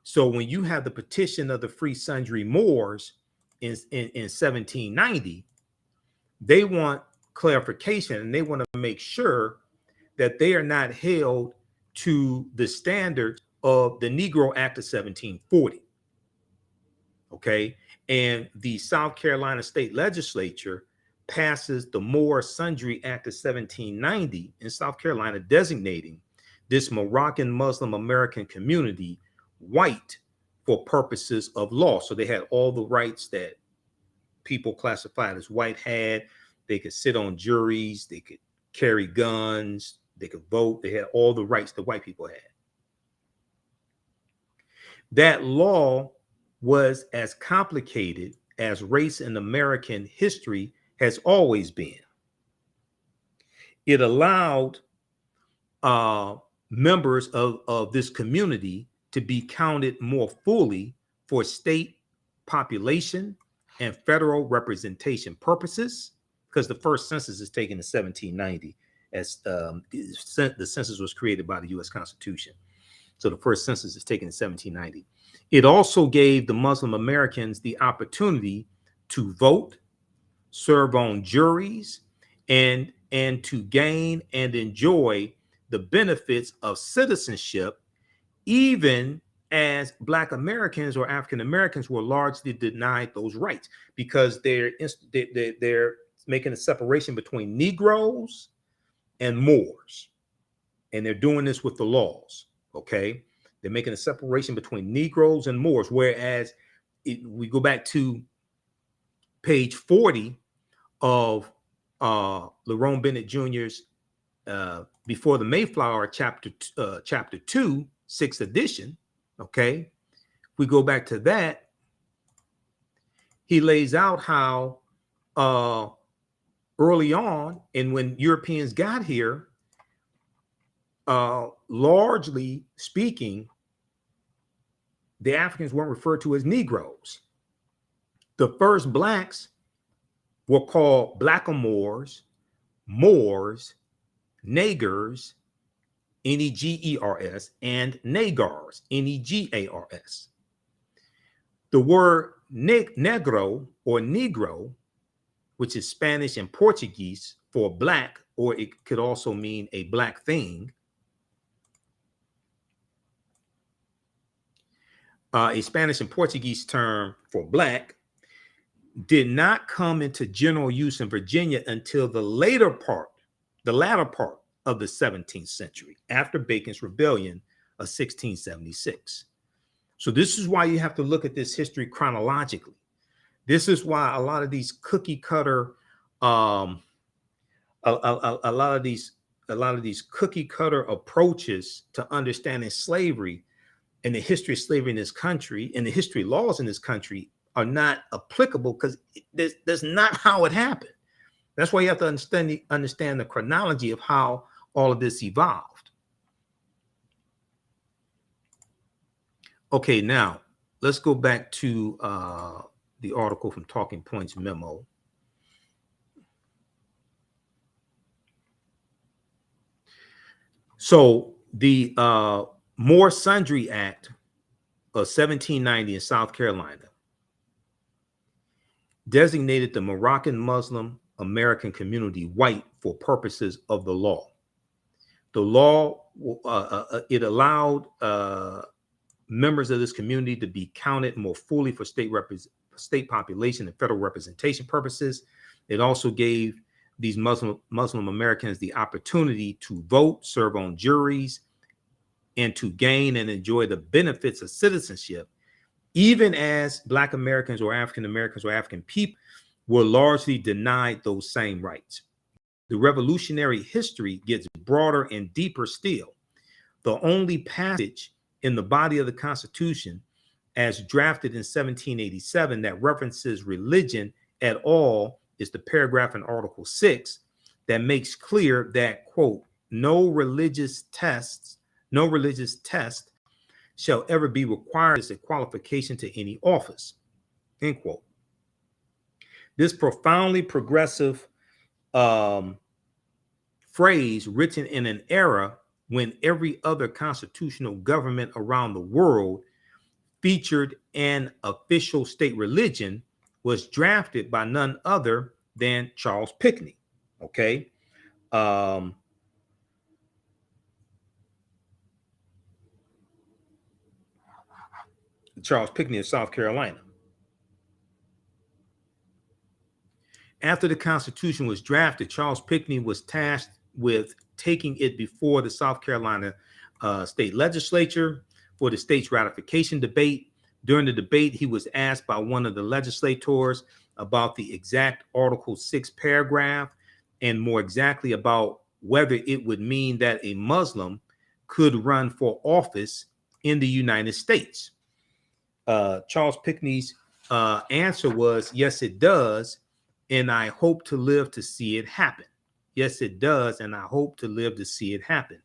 So when you have the petition of the free sundry Moors in 1790, they want clarification and they want to make sure that they are not held to the standards of the Negro Act of 1740. Okay. And the South Carolina state legislature passes the Moor Sundry Act of 1790 in South Carolina, designating this Moroccan Muslim American community white for purposes of law. So they had all the rights that people classified as white had. They could sit on juries, they could carry guns, they could vote. They had all the rights that white people had. That law was as complicated as race in American history has always been. It allowed members of this community to be counted more fully for state population and federal representation purposes, because the first census is taken in 1790, as the census was created by the U.S. Constitution. So the first census is taken in 1790. It also gave the Muslim Americans the opportunity to vote, serve on juries, and to gain and enjoy the benefits of citizenship, even as Black Americans or African Americans were largely denied those rights, because they're making a separation between Negroes and Moors, and they're doing this with the laws. Okay, they're making a separation between Negroes and Moors, whereas we go back to page 40 of Lerone Bennett Jr.'s Before the Mayflower, chapter 2, 6th edition. Okay, we go back to that. He lays out how early on, and when Europeans got here, largely speaking, the Africans weren't referred to as Negroes. The first Blacks were called Blackamoors, Moors, Negers, Negers, and Negars, Negars. The word negro or negro, which is Spanish and Portuguese for black, or it could also mean a black thing. A Spanish and Portuguese term for black did not come into general use in Virginia until the latter part of the 17th century, after Bacon's Rebellion of 1676. So this is why you have to look at this history chronologically. This is why a lot of these cookie cutter, a lot of these cookie cutter approaches to understanding slavery and the history of slavery in this country and the history laws in this country are not applicable, because that's not how it happened. That's why you have to understand the chronology of how all of this evolved. Okay, now let's go back to the article from Talking Points Memo. So the Moor Sundry Act of 1790 in South Carolina designated the Moroccan Muslim American community white for purposes of the law. The law, it allowed members of this community to be counted more fully for state population and federal representation purposes. It also gave these Muslim Americans the opportunity to vote, serve on juries, and to gain and enjoy the benefits of citizenship, even as Black Americans or African Americans or African people were largely denied those same rights. The revolutionary history gets broader and deeper still. The only passage in the body of the Constitution, as drafted in 1787, that references religion at all is the paragraph in Article 6 that makes clear that, quote, no religious test shall ever be required as a qualification to any office, end quote. This profoundly progressive phrase, written in an era when every other constitutional government around the world featured an official state religion, was drafted by none other than Charles Pinckney. Okay. Charles Pinckney of South Carolina. After the Constitution was drafted, Charles Pinckney was tasked with taking it before the South Carolina state legislature for the state's ratification debate. During the debate, he was asked by one of the legislators about the exact Article 6 paragraph, and more exactly about whether it would mean that a Muslim could run for office in the United States. Charles Pinckney's answer was, yes, it does, and I hope to live to see it happen. Yes, it does, and I hope to live to see it happen.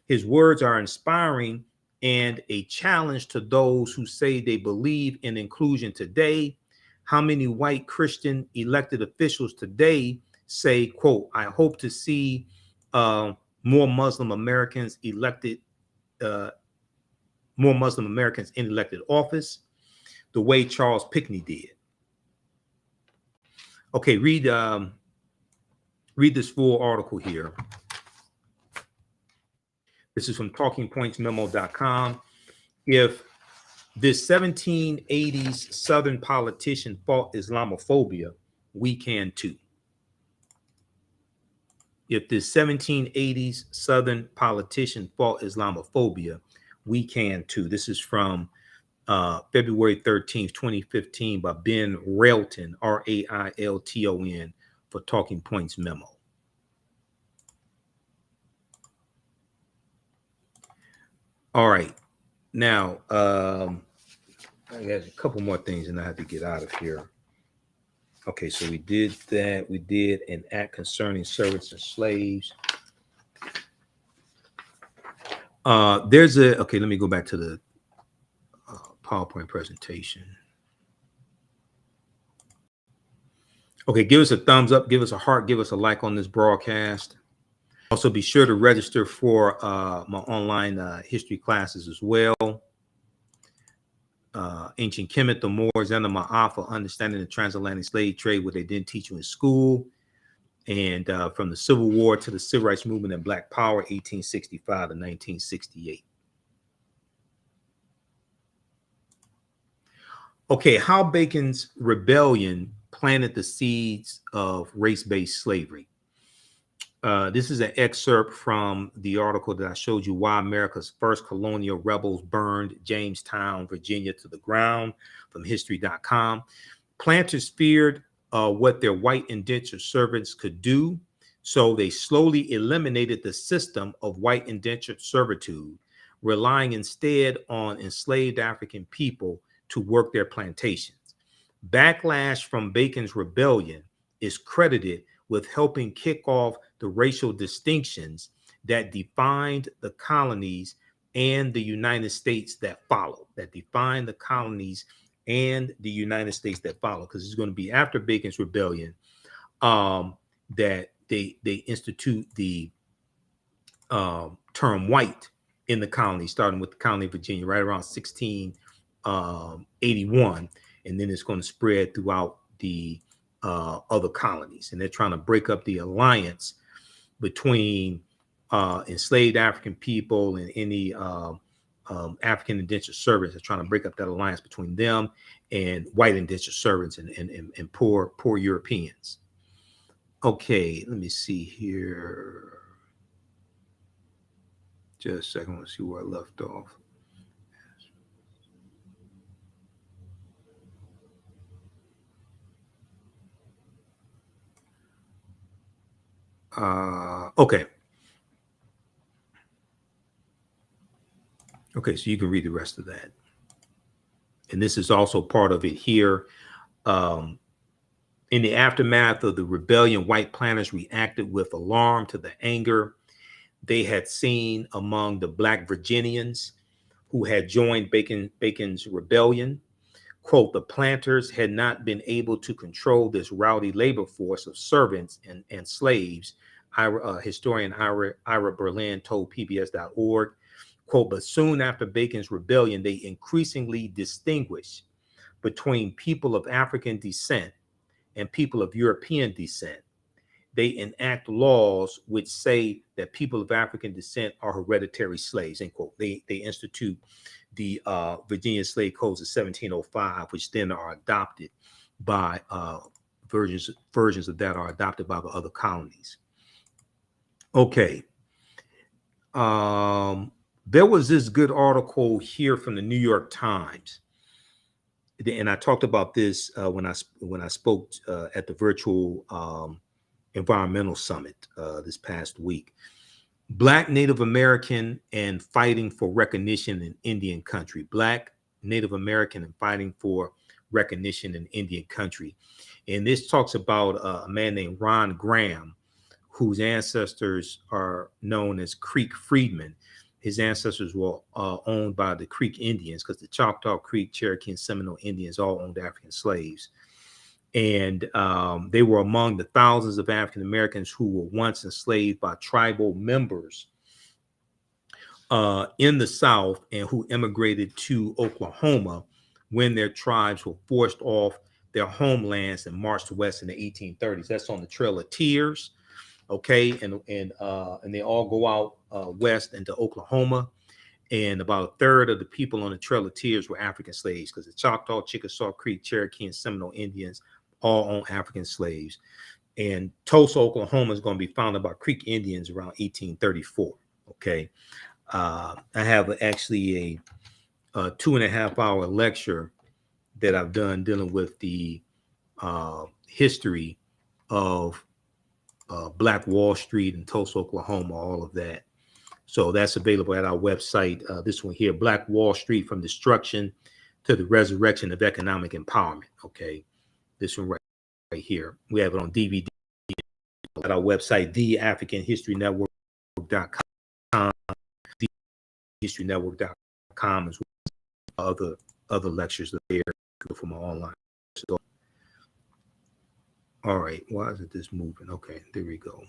His words are inspiring and a challenge to those who say they believe in inclusion today. How many white Christian elected officials today say, quote, I hope to see more Muslim Americans elected, more Muslim Americans in elected office, the way Charles Pinckney did. Okay, read this full article here. This is from talkingpointsmemo.com. If this 1780s Southern politician fought Islamophobia, we can too. If this 1780s Southern politician fought Islamophobia, we can too. This is from February 13th, 2015 by Ben Railton, Railton, for Talking Points Memo. All right. Now, I got a couple more things and I have to get out of here. Okay, so we did that. We did an act concerning servants and slaves. Okay, let me go back to the PowerPoint presentation. Okay, give us a thumbs up, give us a heart, give us a like on this broadcast. Also, be sure to register for my online history classes as well. Ancient Kemet, the Moors, and the Ma'afa, understanding the transatlantic slave trade, what they didn't teach you in school. And from the Civil War to the Civil Rights Movement and Black Power, 1865 to 1968. Okay, how Bacon's rebellion planted the seeds of race-based slavery. This is an excerpt from the article that I showed you, Why America's First Colonial Rebels Burned Jamestown, Virginia to the Ground, from history.com. Planters feared what their white indentured servants could do, so they slowly eliminated the system of white indentured servitude, relying instead on enslaved African people to work their plantations. Backlash from Bacon's rebellion is credited with helping kick off the racial distinctions that defined the colonies and the United States that followed, because it's going to be after Bacon's rebellion that they institute the term white in the colony, starting with the colony of Virginia right around 1681, and then it's going to spread throughout the other colonies. And they're trying to break up the alliance between enslaved African people and any African indentured servants. They're trying to break up that alliance between them and white indentured servants and poor Europeans. Okay, let me see here. Just a second. Let's see where I left off. Okay. Okay, so you can read the rest of that. And this is also part of it here. Um, in the aftermath of the rebellion, white planters reacted with alarm to the anger they had seen among the Black Virginians who had joined Bacon's rebellion. Quote, the planters had not been able to control this rowdy labor force of servants and slaves, historian Ira Berlin told PBS.org. Quote, but soon after Bacon's rebellion, they increasingly distinguished between people of African descent and people of European descent. They enact laws which say that people of African descent are hereditary slaves, end quote. They institute the Virginia Slave Codes of 1705, which then are adopted by versions of that are adopted by the other colonies. Okay. There was this good article here from the New York Times, and I talked about this when I spoke at the virtual environmental summit this past week. Black Native American and fighting for recognition in Indian country. Black Native American and fighting for recognition in Indian country. And this talks about a man named Ron Graham, whose ancestors are known as Creek freedmen. His ancestors were owned by the Creek Indians, because the Choctaw, Creek, Cherokee, and Seminole Indians all owned African slaves. And they were among the thousands of African Americans who were once enslaved by tribal members in the South and who immigrated to Oklahoma when their tribes were forced off their homelands and marched west in the 1830s. That's on the Trail of Tears. Okay, and they all go out west into Oklahoma. And about a third of the people on the Trail of Tears were African slaves, because the Choctaw, Chickasaw, Creek, Cherokee, and Seminole Indians all own African slaves. And Tulsa, Oklahoma is going to be founded by Creek Indians around 1834. Okay. I have actually a 2.5-hour lecture that I've done dealing with the history of Black Wall Street and Tulsa, Oklahoma, all of that. So that's available at our website. This one here, Black Wall Street from Destruction to the Resurrection of Economic Empowerment. Okay. This one right here. We have it on DVD at our website, TheAfricanHistoryNetwork.com, TheHistoryNetwork.com, as well as other lectures there from my online. So, all right, why isn't this moving? Okay, there we go.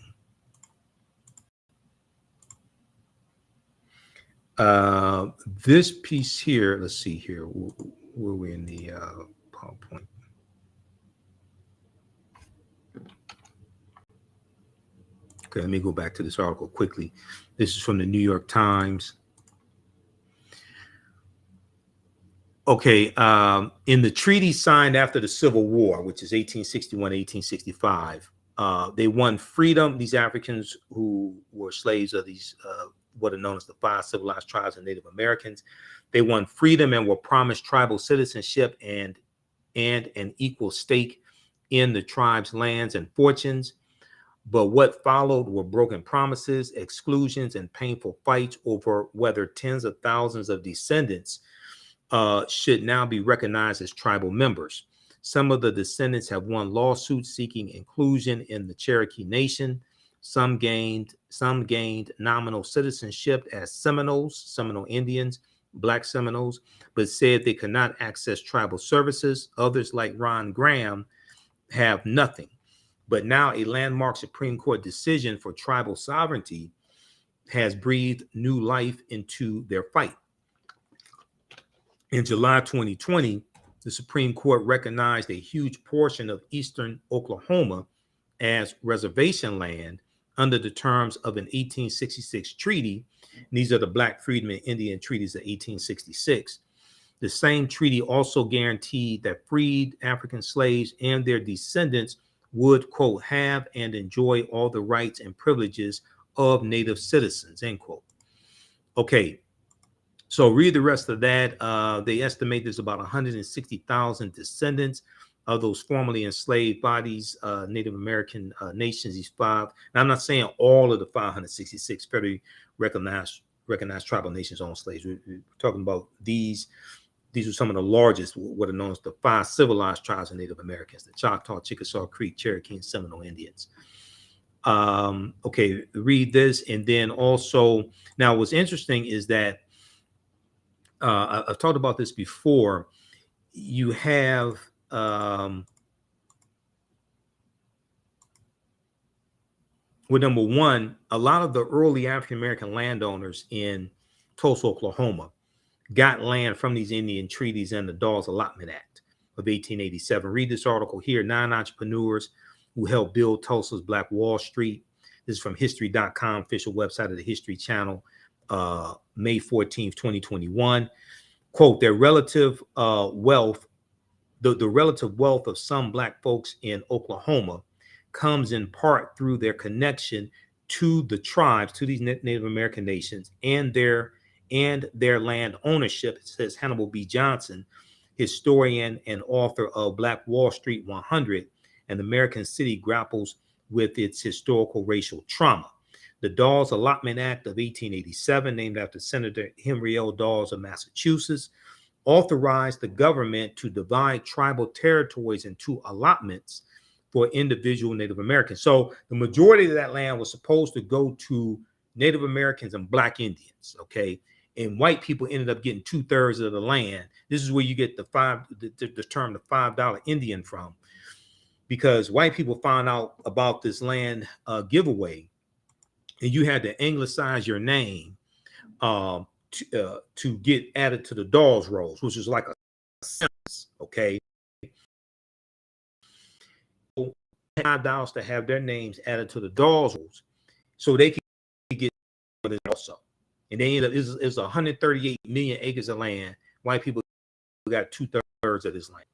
This piece here, let's see here, where we're in the PowerPoint. Okay, let me go back to this article quickly. This is from the New York Times. Okay, in the treaty signed after the Civil War, which is 1861, 1865, they won freedom. These Africans who were slaves of these, what are known as the 5 civilized tribes of Native Americans, they won freedom and were promised tribal citizenship and an equal stake in the tribe's lands and fortunes. But what followed were broken promises, exclusions, and painful fights over whether tens of thousands of descendants should now be recognized as tribal members. Some of the descendants have won lawsuits seeking inclusion in the Cherokee Nation. Some gained nominal citizenship as Seminoles, Seminole Indians, Black Seminoles, but said they could not access tribal services. Others, like Ron Graham, have nothing. But now a landmark Supreme Court decision for tribal sovereignty has breathed new life into their fight. In July 2020, the Supreme Court recognized a huge portion of eastern Oklahoma as reservation land under the terms of an 1866 treaty. And these are the Black Freedmen Indian treaties of 1866. The same treaty also guaranteed that freed African slaves and their descendants would, quote, have and enjoy all the rights and privileges of native citizens, end quote. Okay, so read the rest of that. They estimate there's about 160,000 descendants of those formerly enslaved bodies, Native American nations, these five. Now, I'm not saying all of the 566 federally recognized tribal nations owned slaves. We're talking about these. These are some of the largest, what are known as the five civilized tribes of Native Americans: the Choctaw, Chickasaw, Creek, Cherokee, and Seminole Indians. Okay, read this. And then also, now what's interesting is that I've talked about this before. You have well, number one, a lot of the early African American landowners in Tulsa, Oklahoma, got land from these Indian treaties and the Dawes Allotment Act of 1887. Read this article here: 9 entrepreneurs who helped build Tulsa's Black Wall Street. This is from history.com, official website of the History Channel, May 14th, 2021. Quote, their relative wealth, the relative wealth of some Black folks in Oklahoma comes in part through their connection to the tribes, to these Native American nations, and their land ownership, says Hannibal B. Johnson, historian and author of Black Wall Street 100, and the American City grapples with its historical racial trauma. The Dawes Allotment Act of 1887, named after Senator Henry L. Dawes of Massachusetts, authorized the government to divide tribal territories into allotments for individual Native Americans. So the majority of that land was supposed to go to Native Americans and Black Indians, okay? And white people ended up getting 2/3 of the land. This is where you get the term the $5 Indian from, because white people found out about this land giveaway, and you had to anglicize your name to get added to the Dawes rolls, which is like a census, okay? $5 to have their names added to the Dawes rolls, so they could get it also. And they ended up, it's 138 million acres of land. White people got 2/3 of this land.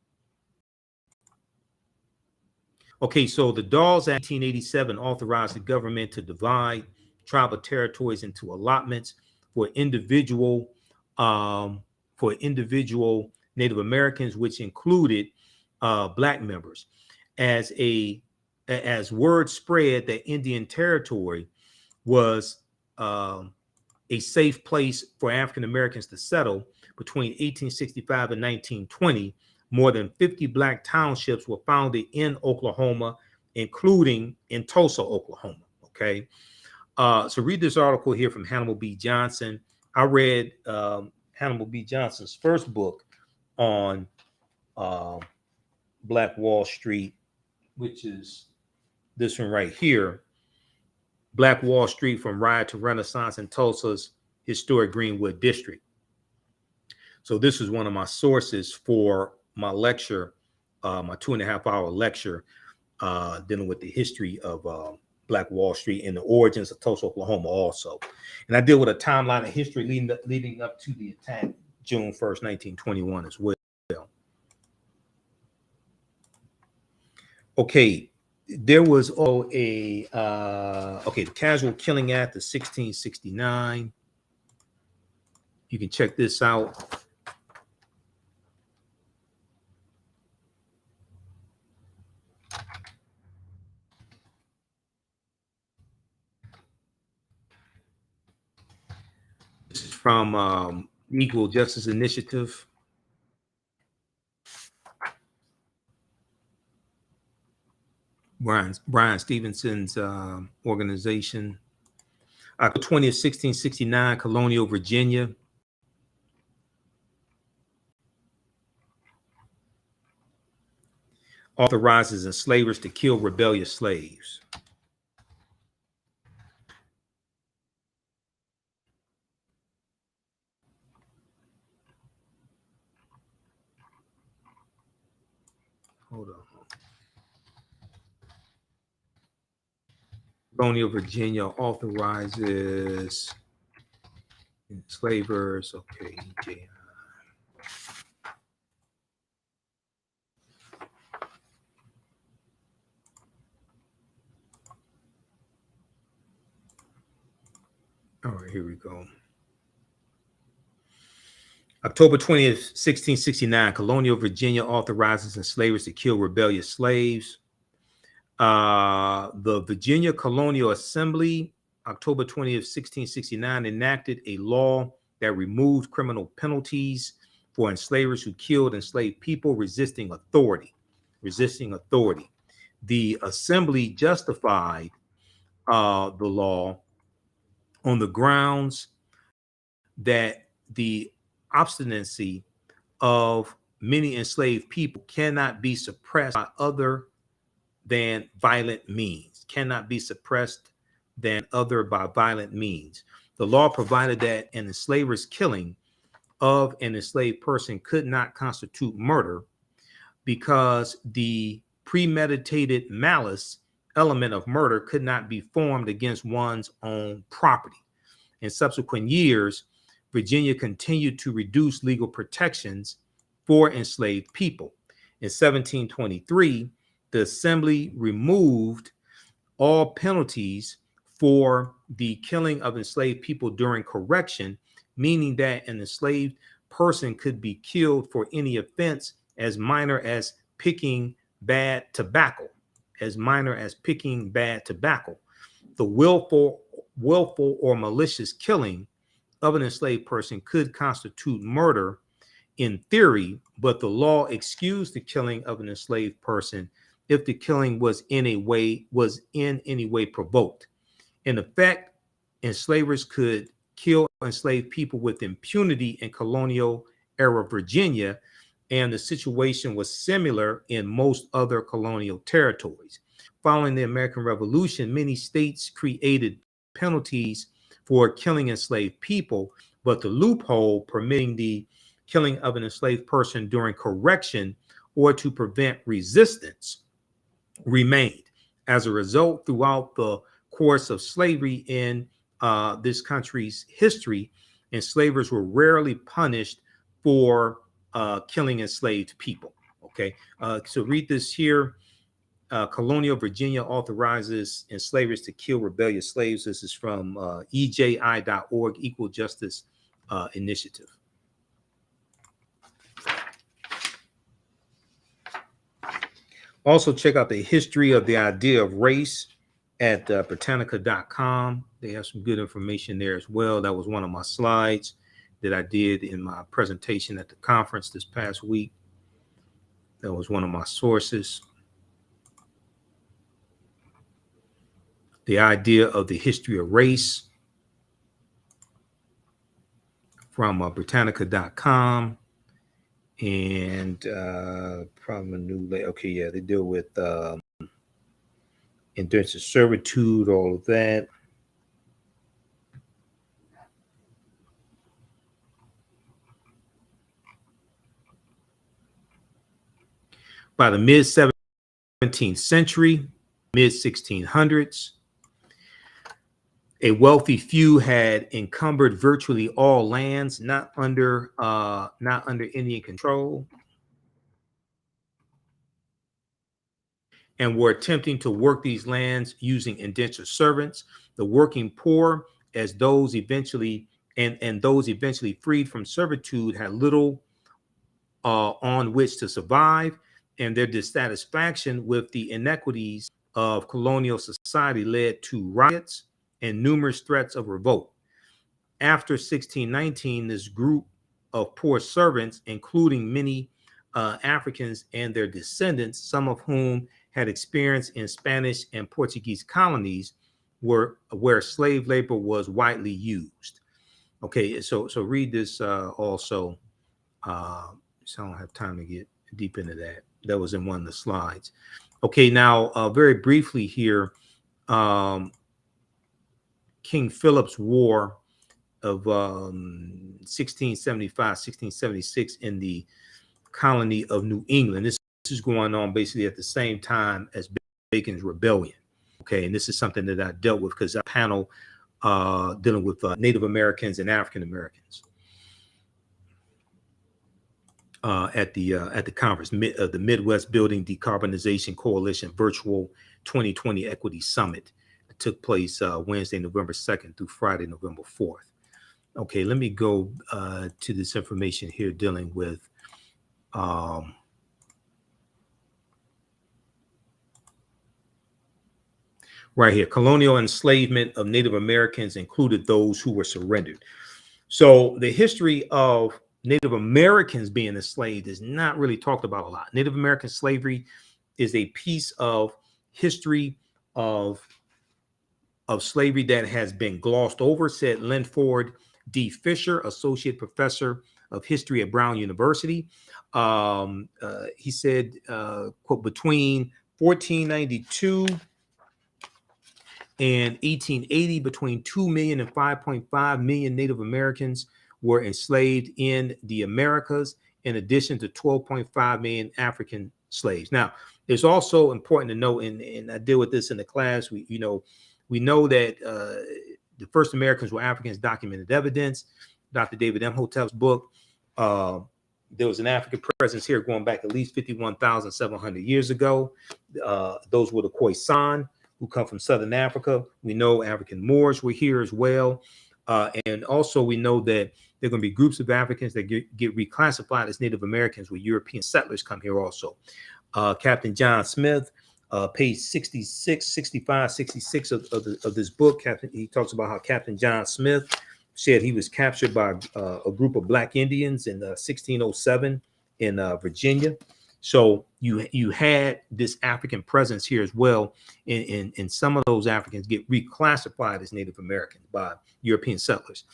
Okay, so the Dawes Act 1887 authorized the government to divide tribal territories into allotments for individual Native Americans, which included Black members. As word spread that Indian Territory was a safe place for African Americans to settle between 1865 and 1920, more than 50 Black townships were founded in Oklahoma, including in Tulsa, Oklahoma. Okay. So read this article here from Hannibal B. Johnson. I read Hannibal B. Johnson's first book on Black Wall Street, which is this one right here, Black Wall Street from Riot to Renaissance in Tulsa's historic Greenwood District. So this is one of my sources for my lecture, my 2.5-hour lecture dealing with the history of Black Wall Street and the origins of Tulsa, Oklahoma also. And I deal with a timeline of history leading up to the attack June 1st, 1921 as well. Okay, there was the Casual Killing Act of 1669. You can check this out. This is from Equal Justice Initiative. Brian Stevenson's organization. October 20th, 1669, Colonial Virginia. Authorizes enslavers to kill rebellious slaves. Hold on. Colonial Virginia authorizes enslavers. Okay. All right, here we go. October 20th, 1669, colonial Virginia authorizes enslavers to kill rebellious slaves. The Virginia Colonial Assembly, October 20th, 1669, enacted a law that removed criminal penalties for enslavers who killed enslaved people resisting authority. The assembly justified the law on the grounds that the obstinacy of many enslaved people cannot be suppressed by other than violent means, by violent means. The law provided that an enslaver's killing of an enslaved person could not constitute murder because the premeditated malice element of murder could not be formed against one's own property. In subsequent years, Virginia continued to reduce legal protections for enslaved people. In 1723, the Assembly removed all penalties for the killing of enslaved people during correction, meaning that an enslaved person could be killed for any offense as minor as picking bad tobacco. The willful or malicious killing of an enslaved person could constitute murder in theory, but the law excused the killing of an enslaved person if the killing was in any way provoked. In effect, enslavers could kill enslaved people with impunity in colonial era Virginia, and the situation was similar in most other colonial territories. Following the American Revolution, many states created penalties for killing enslaved people, but the loophole permitting the killing of an enslaved person during correction or to prevent resistance remained. As a result, throughout the course of slavery in this country's history, enslavers were rarely punished for killing enslaved people. Okay, so read this here. Colonial Virginia authorizes enslavers to kill rebellious slaves. This is from EJI.org, Equal Justice Initiative. Also, check out the history of the idea of race at Britannica.com. They have some good information there as well. That was one of my slides that I did in my presentation at the conference this past week. That was one of my sources. The idea of the history of race from Britannica.com. And probably a new, okay, yeah, they deal with indentured servitude, all of that. By the mid 17th century, mid 1600s, a wealthy few had encumbered virtually all lands not under Indian control, and were attempting to work these lands using indentured servants. The working poor, as those eventually freed from servitude, had little on which to survive, and their dissatisfaction with the inequities of colonial society led to riots and numerous threats of revolt. After 1619, this group of poor servants, including many Africans and their descendants, some of whom had experience in Spanish and Portuguese colonies, where slave labor was widely used. Okay, so read this also. So I don't have time to get deep into that. That was in one of the slides. Okay, now very briefly here, King Philip's War of 1675, 1676 in the colony of New England. This is going on basically at the same time as Bacon's Rebellion. Okay, and this is something that I dealt with because I panel dealing with Native Americans and African Americans at the conference, the Midwest Building Decarbonization Coalition Virtual 2020 Equity Summit. took place Wednesday, November 2nd through Friday, November 4th. Okay, let me go to this information here dealing with right here. Colonial enslavement of Native Americans included those who were surrendered. So the history of Native Americans being enslaved is not really talked about a lot. Native American slavery is a piece of history of slavery that has been glossed over, said Linford D. Fisher, associate professor of history at Brown University. He said, quote, between 1492 and 1880, between 2 million and 5.5 million Native Americans were enslaved in the Americas, in addition to 12.5 million African slaves. Now, it's also important to note, and I deal with this in the class, we know that the first Americans were Africans, documented evidence. Dr. David Imhotep's book, there was an African presence here going back at least 51,700 years ago. Those were the Khoisan, who come from Southern Africa. We know African Moors were here as well. And also we know that there are going to be groups of Africans that get reclassified as Native Americans, where European settlers come here also. Captain John Smith, page 66, 65, 66 of this book, he talks about how Captain John Smith said he was captured by a group of Black Indians in 1607 in Virginia. So you had this African presence here as well, and some of those Africans get reclassified as Native Americans by European settlers.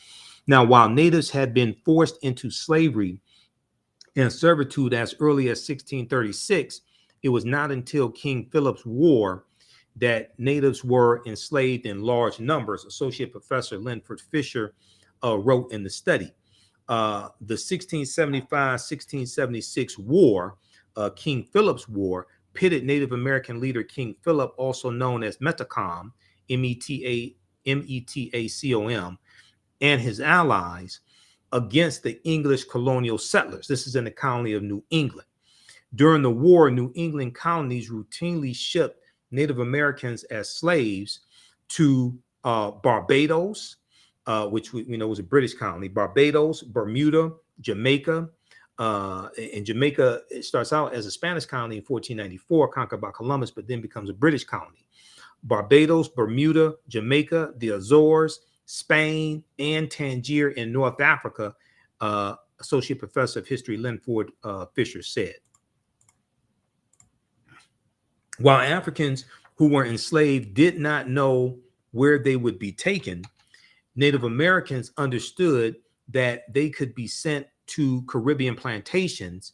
Now, while natives had been forced into slavery and servitude as early as 1636, it was not until King Philip's War that natives were enslaved in large numbers. Associate Professor Linford Fisher wrote in the study. The 1675-1676 war, King Philip's War, pitted Native American leader King Philip, also known as Metacom, Metacom, and his allies against the English colonial settlers. This is in the colony of New England. During the war, New England colonies routinely shipped Native Americans as slaves to Barbados, which we know was a British colony, Barbados, Bermuda, Jamaica. And Jamaica, it starts out as a Spanish colony in 1494, conquered by Columbus, but then becomes a British colony. Barbados, Bermuda, Jamaica, the Azores, Spain, and Tangier in North Africa, Associate Professor of History Linford Fisher said. While Africans who were enslaved did not know where they would be taken, Native Americans understood that they could be sent to Caribbean plantations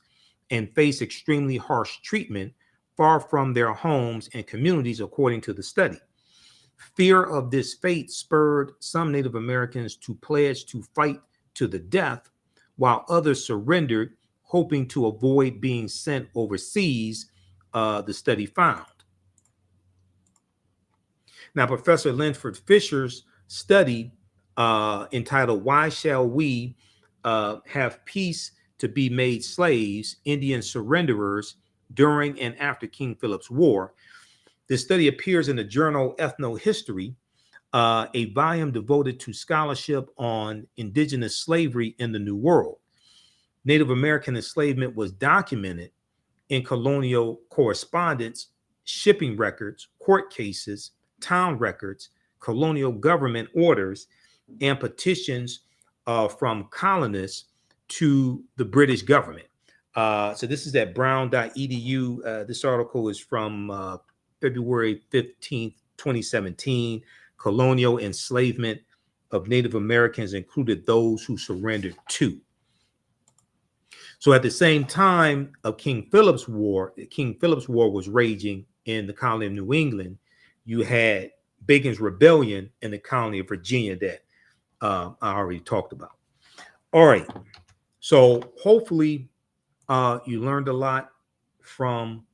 and face extremely harsh treatment far from their homes and communities, according to the study. Fear of this fate spurred some Native Americans to pledge to fight to the death, while others surrendered, hoping to avoid being sent overseas, the study found. Now, Professor Linford Fisher's study, entitled "Why Shall We Have Peace to Be Made Slaves, Indian Surrenderers During and After King Philip's War." This study appears in the journal Ethnohistory, a volume devoted to scholarship on indigenous slavery in the New World. Native American enslavement was documented in colonial correspondence, shipping records, court cases, town records, colonial government orders, and petitions from colonists to the British government. So this is at brown.edu. This article is from February 15th, 2017. Colonial enslavement of Native Americans included those who surrendered too. So at the same time of King Philip's War was raging in the colony of New England. You had Bacon's Rebellion in the colony of Virginia that I already talked about. All right. So hopefully you learned a lot from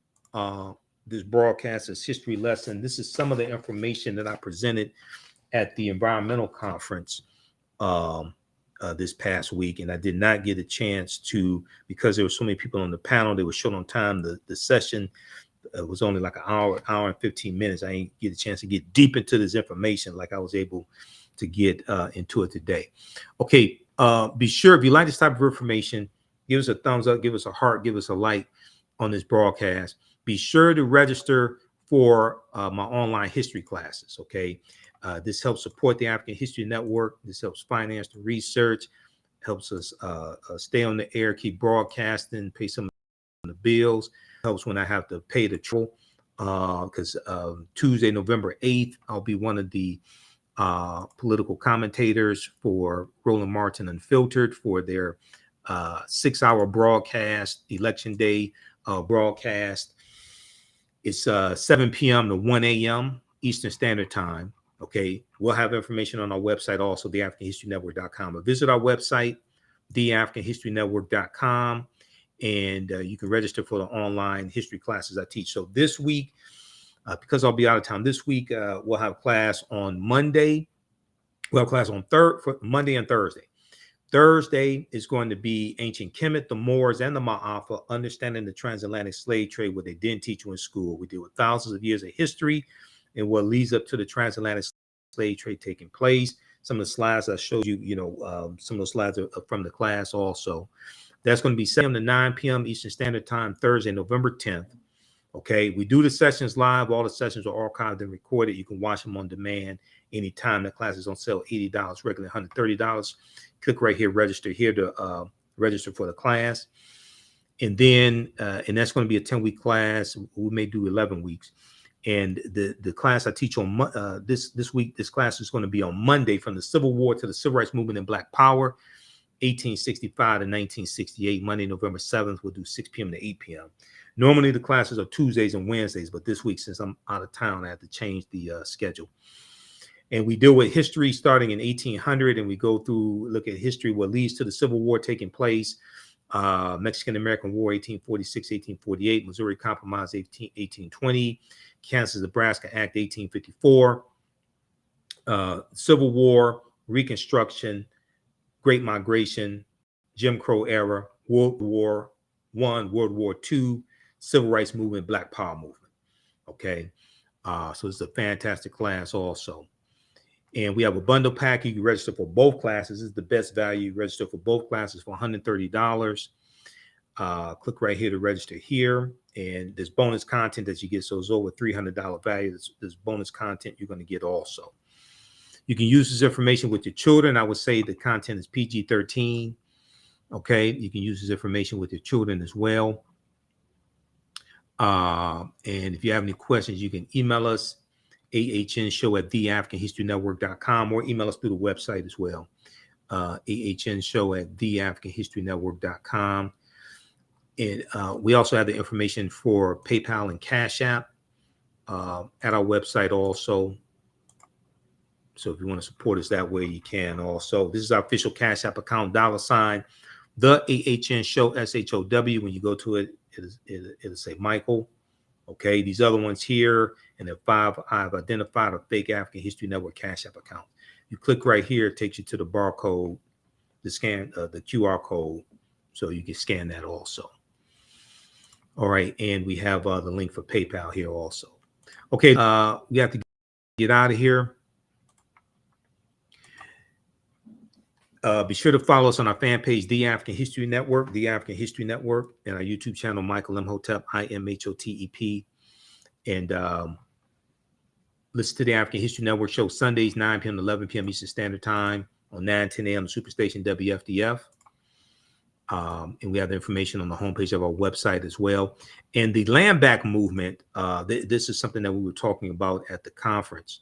this broadcast, this history lesson. This is some of the information that I presented at the environmental conference this past week, and I did not get a chance to, because there were so many people on the panel. They were short on time. The session it was only like an hour and 15 minutes. I ain't get a chance to get deep into this information like I was able to get into it today. Okay, be sure, if you like this type of information, give us a thumbs up, give us a heart, give us a like on this broadcast. Be sure to register for my online history classes. Okay, this helps support the African History Network. This helps finance the research, helps us stay on the air, keep broadcasting, pay some of the bills. Helps when I have to pay the troll, because Tuesday, November 8th, I'll be one of the political commentators for Roland Martin Unfiltered for their 6-hour broadcast, Election Day broadcast. It's 7 p.m. to 1 a.m. Eastern Standard Time. Okay, we'll have information on our website also, TheAHNShow.com. But visit our website, TheAHNShow.com, and you can register for the online history classes I teach. So this week, because I'll be out of town this week, we'll have class on Monday. We'll have class on Monday and Thursday. Thursday is going to be Ancient Kemet, the Moors, and the Ma'afa, understanding the transatlantic slave trade, what they didn't teach you in school. We deal with thousands of years of history and what leads up to the transatlantic slave trade taking place. Some of the slides I showed you, some of those slides are from the class also. That's going to be 7 to 9 p.m. Eastern Standard Time, Thursday, November 10th. Okay, we do the sessions live. All the sessions are archived and recorded. You can watch them on demand anytime. The class is on sale, $80, regularly $130. Click right here, register here to register for the class. And then, and that's going to be a 10-week class. We may do 11 weeks. And the class I teach on this week, this class is going to be on Monday, from the Civil War to the Civil Rights Movement and Black Power, 1865 to 1968. Monday, November 7th, we'll do 6 p.m. to 8 p.m. Normally the classes are Tuesdays and Wednesdays, but this week, since I'm out of town, I had to change the schedule. And we deal with history starting in 1800, and we go through, look at history, what leads to the Civil War taking place, Mexican-American War, 1846, 1848, Missouri Compromise, 1820, Kansas-Nebraska Act, 1854, Civil War, Reconstruction, Great Migration, Jim Crow era, World War I, World War II, Civil Rights Movement, Black Power Movement. Okay, so it's a fantastic class also. And we have a bundle pack. You can register for both classes. This is the best value. Register for both classes for $130. Click right here to register here. And there's bonus content that you get. So it's over $300 value. There's bonus content you're going to get also. You can use this information with your children. I would say the content is PG-13. Okay, you can use this information with your children as well. And if you have any questions, you can email us, AHNshow@TheAfricanHistoryNetwork.com, or email us through the website as well, AHNshow@TheAfricanHistoryNetwork.com. And we also have the information for PayPal and Cash App at our website also. So if you want to support us that way, you can also. This is our official Cash App account, $ the AHN Show, SHOW. When you go to it, it'll say Michael. Okay, these other ones here, and the 5 I've identified a fake African History Network Cash App account. You click right here, it takes you to the barcode, the scan, the QR code, so you can scan that also. All right, and we have the link for PayPal here also. Okay, we have to get out of here. Be sure to follow us on our fan page, The African History Network, The African History Network, and our YouTube channel, Michael Imhotep, IMHOTEP. And listen to the African History Network show Sundays, 9 p.m. to 11 p.m. Eastern Standard Time on 9:10 a.m. Superstation WFDF. And we have the information on the homepage of our website as well. And the land back movement, this is something that we were talking about at the conference.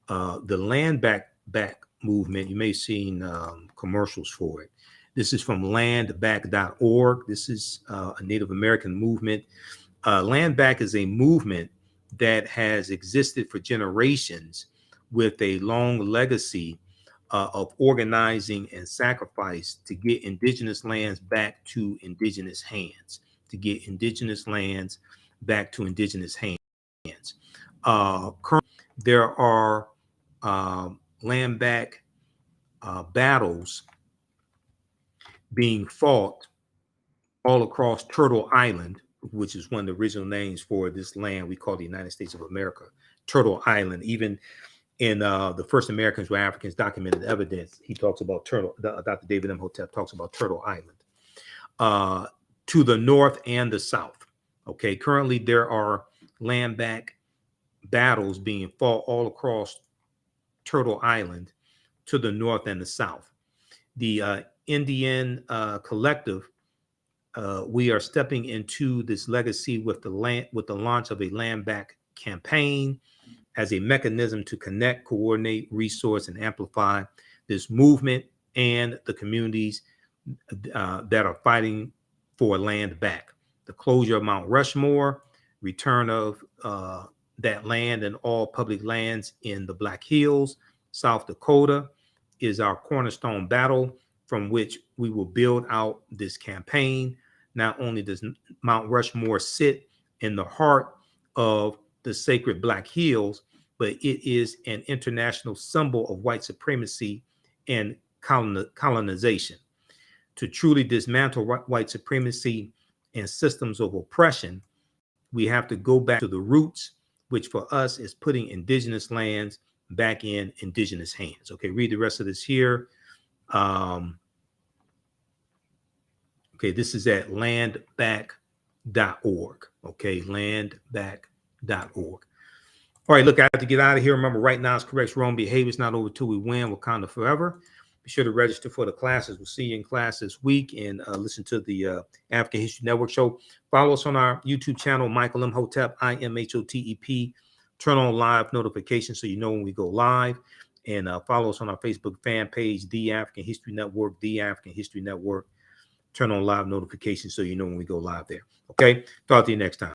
The land back movement, you may have seen commercials for it. This is from landback.org. This is a Native American movement. Land back is a movement that has existed for generations with a long legacy of organizing and sacrifice to get indigenous lands back to indigenous hands, Currently, there are land back battles being fought all across Turtle Island, which is one of the original names for this land we call the United States of America, Turtle Island. Even in the first Americans were Africans documented evidence, he talks about Dr. David Imhotep talks about Turtle Island. To the north and the south. Okay, currently there are land back battles being fought all across Turtle Island to the north and the south. The Indian collective, we are stepping into this legacy with the launch of a land back campaign as a mechanism to connect, coordinate, resource, and amplify this movement and the communities that are fighting for land back. The closure of Mount Rushmore, return of that land and all public lands in the Black Hills, South Dakota, is our cornerstone battle from which we will build out this campaign. Not only does Mount Rushmore sit in the heart of the sacred Black Hills, but it is an international symbol of white supremacy and colonization. To truly dismantle white supremacy and systems of oppression, we have to go back to the roots, which for us is putting indigenous lands back in indigenous hands. Okay, read the rest of this here. Okay, this is at landback.org. Okay, landback.org. All right, look, I have to get out of here. Remember, right now is correct wrong behavior. It's not over till we win. Wakanda forever. Be sure to register for the classes. We'll see you in class this week, and listen to the African History Network show. Follow us on our YouTube channel, Michael Imhotep, Imhotep. Turn on live notifications so you know when we go live. And follow us on our Facebook fan page, The African History Network, The African History Network. Turn on live notifications so you know when we go live there. Okay? Talk to you next time.